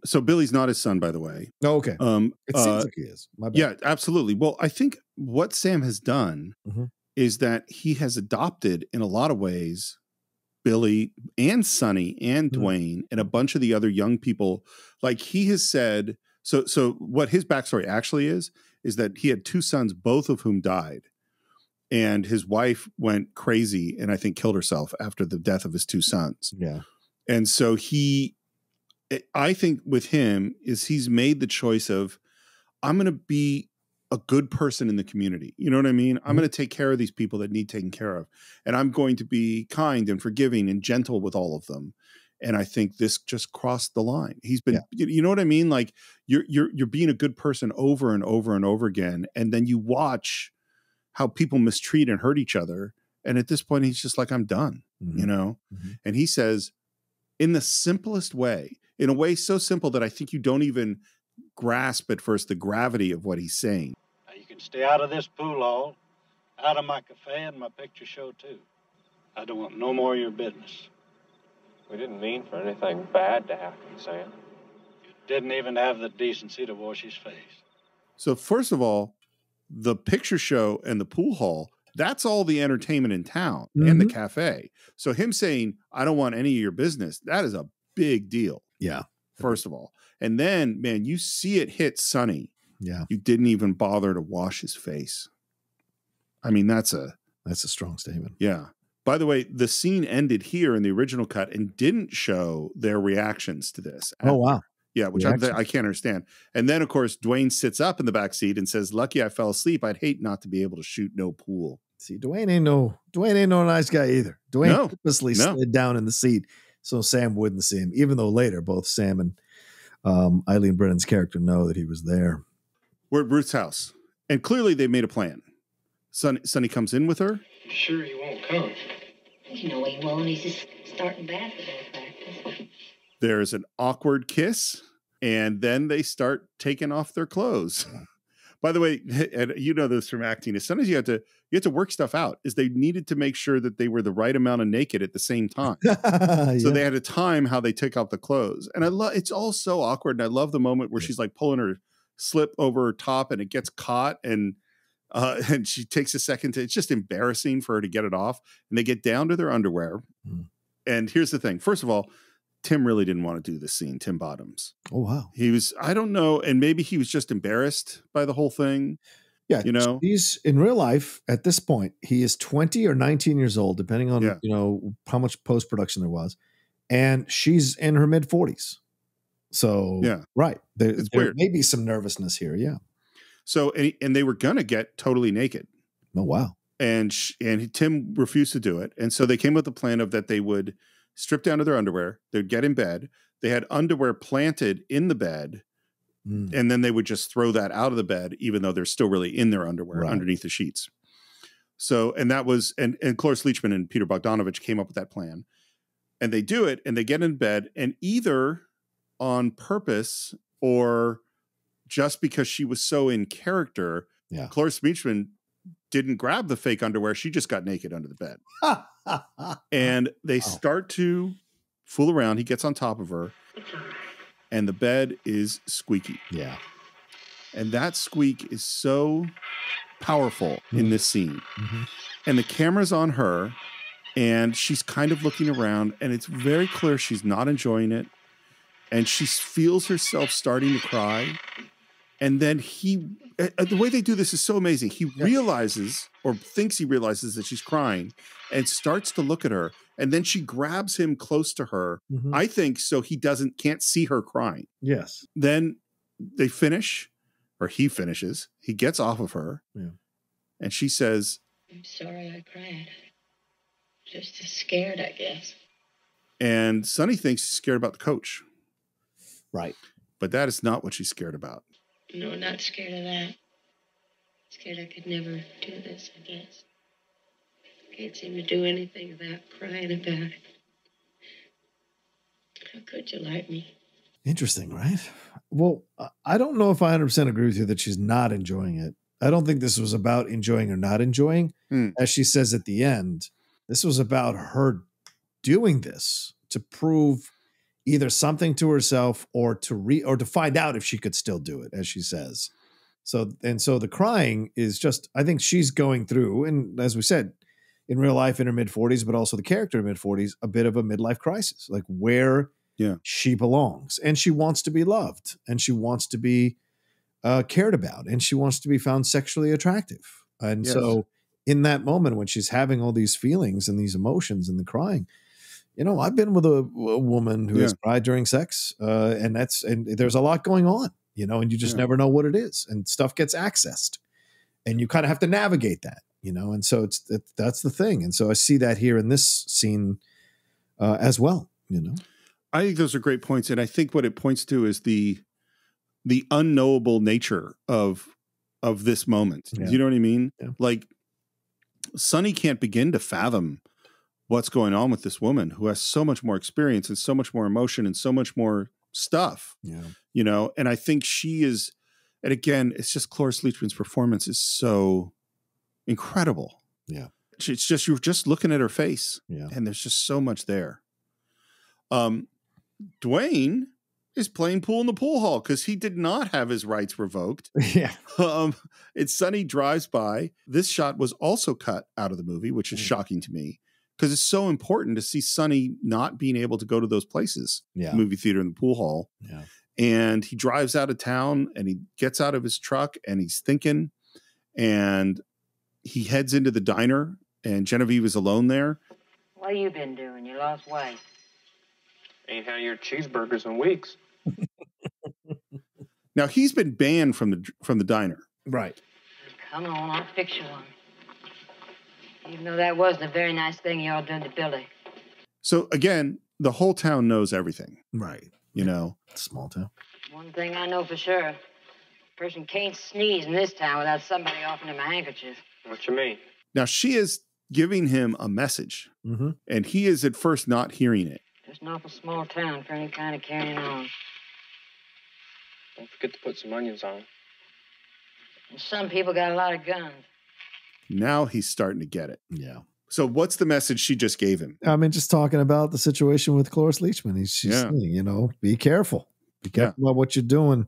So Billy's not his son, by the way. Oh, okay. It seems like he is. My bad. Yeah, absolutely. Well, I think what Sam has done is that he has adopted, in a lot of ways, Billy and Sonny and Dwayne and a bunch of the other young people. Like he has said, so what his backstory actually is that he had two sons, both of whom died. And his wife went crazy and I think killed herself after the death of his two sons. Yeah. And so I think with him is he's made the choice of, I'm going to be a good person in the community. You know what I mean? I'm going to take care of these people that need taken care of. And I'm going to be kind and forgiving and gentle with all of them. And I think this just crossed the line. He's been, you know what I mean? Like you're being a good person over and over and over again. And then you watch how people mistreat and hurt each other. And at this point, he's just like, I'm done, you know? And he says, in the simplest way, in a way so simple that I think you don't even grasp at first the gravity of what he's saying. Now you can stay out of this pool hall, out of my cafe and my picture show too. I don't want no more of your business. We didn't mean for anything bad to happen, Sam. You didn't even have the decency to wash his face. So first of all, the picture show and the pool hall, that's all the entertainment in town and the cafe. So him saying, I don't want any of your business, that is a big deal. Yeah. First of all. And then, man, you see it hit Sonny. Yeah. You didn't even bother to wash his face. I mean, that's a strong statement. Yeah. By the way, the scene ended here in the original cut and didn't show their reactions to this. Oh, wow. Yeah, which I can't understand. And then, of course, Dwayne sits up in the back seat and says, lucky I fell asleep. I'd hate not to be able to shoot no pool. See, Dwayne ain't no nice guy either. Dwayne purposely slid down in the seat so Sam wouldn't see him, even though later both Sam and Eileen Brennan's character know that he was there. We're at Ruth's house, and clearly they made a plan. Sonny comes in with her. You sure he won't come? You know he won't. He's just starting basketball practice. There's an awkward kiss, and then they start taking off their clothes. By the way, and you know this from acting, is sometimes you have to work stuff out. Is they needed to make sure that they were the right amount of naked at the same time. So they had to time how they took off the clothes. And it's all so awkward. And I love the moment where she's like pulling her slip over her top and it gets caught and she takes a second it's just embarrassing for her to get it off. And they get down to their underwear. And here's the thing. First of all, Tim really didn't want to do this scene, Tim Bottoms. Oh, wow. He was, I don't know, and maybe he was just embarrassed by the whole thing. Yeah, you know? He's, in real life, at this point, he is 20 or 19 years old, depending on, you know, how much post-production there was. And she's in her mid-40s. So, right. There may be some nervousness here, So, and they were going to get totally naked. Oh, wow. And Tim refused to do it. And so they came with the plan of that they would strip down to their underwear. They'd get in bed. They had underwear planted in the bed. And then they would just throw that out of the bed, even though they're still really in their underwear underneath the sheets. So, and that was, and Cloris Leachman and Peter Bogdanovich came up with that plan. And they do it and they get in bed, and either on purpose or just because she was so in character, Cloris Leachman didn't grab the fake underwear. She just got naked under the bed. And they start to fool around. He gets on top of her and the bed is squeaky. Yeah. And that squeak is so powerful in this scene. And the camera's on her and she's kind of looking around and it's very clear she's not enjoying it. And she feels herself starting to cry. And then the way they do this is so amazing. He realizes or thinks he realizes that she's crying and starts to look at her. And then she grabs him close to her. I think so he can't see her crying. Yes. Then they finish, or he finishes. He gets off of her. Yeah. And she says, I'm sorry I cried. Just scared, I guess. And Sonny thinks she's scared about the coach. Right. But that is not what she's scared about. No, not scared of that. Scared I could never do this, I guess. Can't seem to do anything without crying about it. How could you like me? Interesting, right? Well, I don't know if I 100% agree with you that she's not enjoying it. I don't think this was about enjoying or not enjoying. As she says at the end, this was about her doing this to prove either something to herself or to find out if she could still do it, as she says. So the crying is just, I think she's going through, and as we said, in real life in her mid-40s, but also the character in mid-40s, a bit of a midlife crisis, like where she belongs. And she wants to be loved, and she wants to be cared about, and she wants to be found sexually attractive. And so in that moment when she's having all these feelings and these emotions and the crying, I've been with a woman who has cried during sex, and there's a lot going on, and you just never know what it is, and stuff gets accessed, and you kind of have to navigate that, and so that's the thing. And so I see that here in this scene as well, I think those are great points. And I think what it points to is the unknowable nature of this moment. Yeah. Do you know what I mean? Yeah. Like Sonny can't begin to fathom what's going on with this woman who has so much more experience and so much more emotion and so much more stuff, and I think she is, and again, it's just Cloris Leachman's performance is so incredible. Yeah. It's just, you're just looking at her face and there's just so much there. Dwayne is playing pool in the pool hall because he did not have his rights revoked. Yeah. It's Sonny drives by. This shot was also cut out of the movie, which is shocking to me because it's so important to see Sonny not being able to go to those places, movie theater and the pool hall. Yeah. And he drives out of town and he gets out of his truck and he's thinking, and he heads into the diner and Genevieve is alone there. What have you been doing? You lost weight. Ain't had your cheeseburgers in weeks. Now he's been banned from the diner. Right. Come on, I'll fix you one. Even though that wasn't a very nice thing you all done to Billy. So again, the whole town knows everything. Right. Small town. One thing I know for sure. A person can't sneeze in this town without somebody offering him a handkerchief. What you mean? Now she is giving him a message and he is at first not hearing it. Just an awful small town for any kind of carrying on. Don't forget to put some onions on. And some people got a lot of guns. Now he's starting to get it. Yeah. So what's the message she just gave him? I mean, just talking about the situation with Cloris Leachman. She's saying, be careful. Be careful about what you're doing.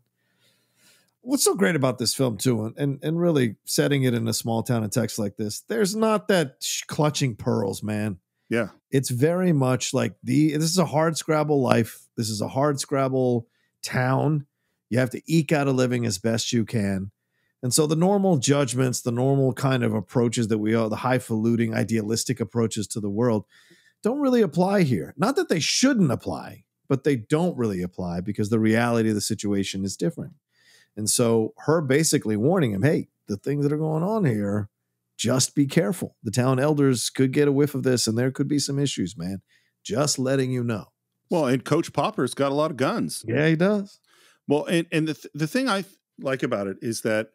What's so great about this film, too, and really setting it in a small town in Texas like this, there's not that clutching pearls, man. Yeah. It's very much like this is a hard scrabble life. This is a hard scrabble town. You have to eke out a living as best you can. And so the normal judgments, the normal kind of approaches that the highfalutin, idealistic approaches to the world don't really apply here. Not that they shouldn't apply, but they don't really apply because the reality of the situation is different. And so her basically warning him, hey, the things that are going on here, just be careful. The town elders could get a whiff of this and there could be some issues, man. Just letting you know. Well, and Coach Popper's got a lot of guns. Yeah, he does. Well, and the thing I like about it is that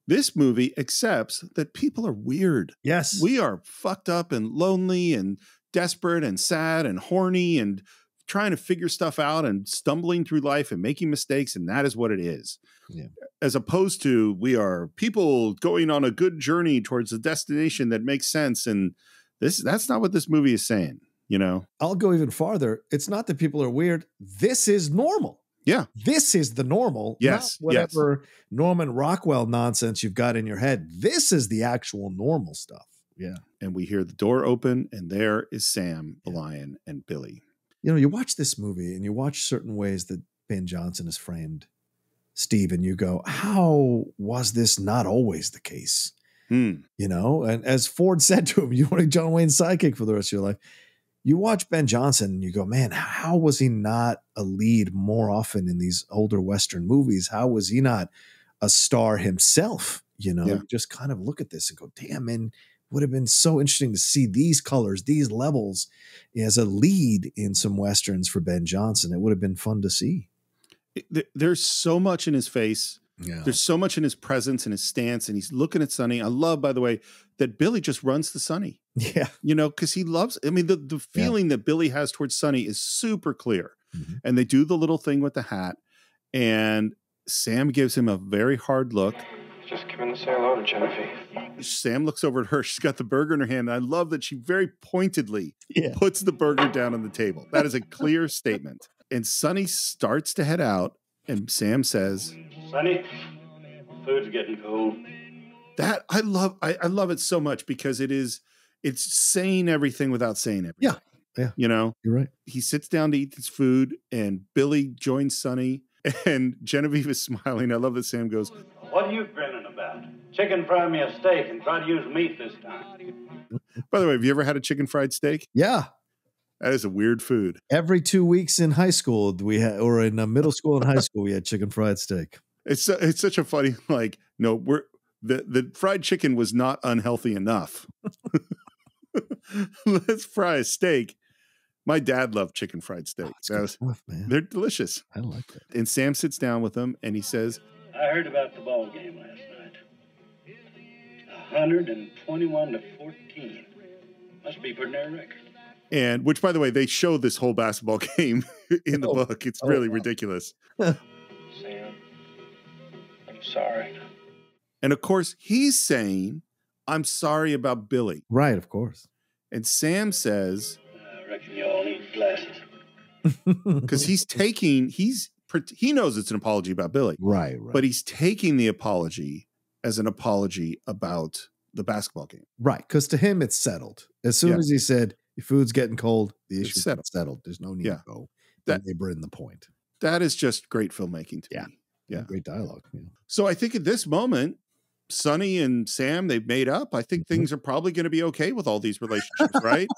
this movie accepts that people are weird. Yes. We are fucked up and lonely and desperate and sad and horny and trying to figure stuff out and stumbling through life and making mistakes. And that is what it is. Yeah. As opposed to we are people going on a good journey towards a destination that makes sense. And that's not what this movie is saying, I'll go even farther. It's not that people are weird. This is normal. Yeah. This is the normal. Yes. Not whatever Norman Rockwell nonsense you've got in your head. This is the actual normal stuff. Yeah. And we hear the door open and there is Sam, the lion, and Billy. You watch this movie and you watch certain ways that Ben Johnson is framed, Steve, and you go, how was this not always the case? And as Ford said to him, you want to be John Wayne's sidekick for the rest of your life. You watch Ben Johnson and you go, man, how was he not a lead more often in these older Western movies? How was he not a star himself? Just kind of look at this and go, damn, man, would have been so interesting to see these colors, these levels as a lead in some Westerns for Ben Johnson. It would have been fun to see. There's so much in his face. Yeah. There's so much in his presence and his stance, and he's looking at Sonny. I love, by the way, that Billy just runs to Sonny. Yeah. Because he loves, the feeling that Billy has towards Sonny is super clear. And they do the little thing with the hat. And Sam gives him a very hard look. Just come in to say hello to Genevieve. Sam looks over at her. She's got the burger in her hand. And I love that she very pointedly puts the burger down on the table. That is a clear statement. And Sonny starts to head out. And Sam says, Sonny, food's getting cold. That I love it so much because it's saying everything without saying everything. Yeah. You know? You're right. He sits down to eat his food and Billy joins Sonny and Genevieve is smiling. I love that Sam goes, What are you grinning about? Chicken fry me a steak and try to use meat this time. By the way, have you ever had a chicken fried steak? Yeah. That is a weird food. Every 2 weeks in high school, or in middle school and high school, we had chicken fried steak. It's such a funny, the fried chicken was not unhealthy enough. Let's fry a steak. My dad loved chicken fried steak. Stuff, man. They're delicious. I like that. And Sam sits down with him and he says, I heard about the ball game last night. 121 to 14. Must be pretty near a record. And which, by the way, they show this whole basketball game in the book. It's really ridiculous. Sam, I'm sorry. And of course, he's saying, I'm sorry about Billy. Right, of course. And Sam says, I reckon you all need glasses. Because he knows it's an apology about Billy. Right. But he's taking the apology as an apology about the basketball game. Right. Because to him, it's settled. As soon as he said, your food's getting cold, the issue's settled. There's no need to go labor in the point. That is just great filmmaking to me. Yeah. Great dialogue. Yeah. So I think at this moment, Sonny and Sam, they've made up. I think things are probably going to be okay with all these relationships, right?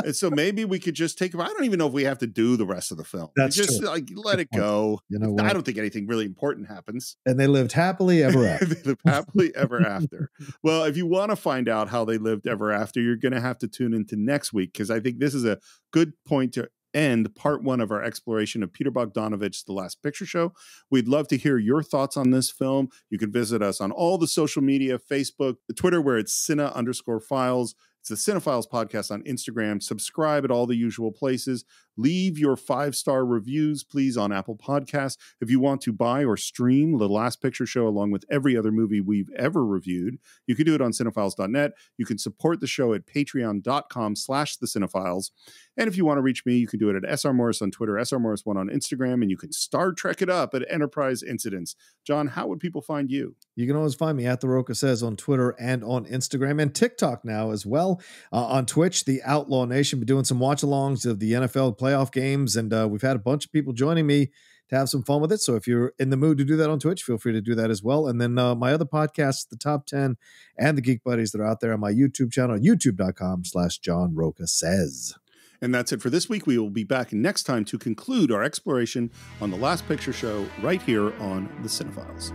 And so maybe we could just take them. I don't even know if we have to do the rest of the film. That's just true. Let it go. You know what? I don't think anything really important happens. And they lived happily ever after. They lived happily ever after. Well, if you want to find out how they lived ever after, you're going to have to tune into next week because I think this is a good point to end part one of our exploration of Peter Bogdanovich's The Last Picture Show. We'd love to hear your thoughts on this film. You can visit us on all the social media, Facebook, the Twitter, where it's Cine_Files. It's the Cine-Files podcast on Instagram. Subscribe at all the usual places. Leave your 5-star reviews, please, on Apple Podcasts. If you want to buy or stream The Last Picture Show along with every other movie we've ever reviewed, you can do it on Cine-Files.net. You can support the show at patreon.com/thecine-files. And if you want to reach me, you can do it at SR Morris on Twitter, SR Morris1 on Instagram, and you can Star Trek it up at Enterprise Incidents. John, how would people find you? You can always find me at The Roca Says on Twitter and on Instagram and TikTok now as well. On Twitch, The Outlaw Nation. We're doing some watch-alongs of the NFL playoff games, and we've had a bunch of people joining me to have some fun with it. So if you're in the mood to do that on Twitch, feel free to do that as well. And then my other podcasts, The Top 10 and The Geek Buddies, that are out there on my YouTube channel, youtube.com/John Roca Says. And that's it for this week. We will be back next time to conclude our exploration on The Last Picture Show right here on The Cine-Files.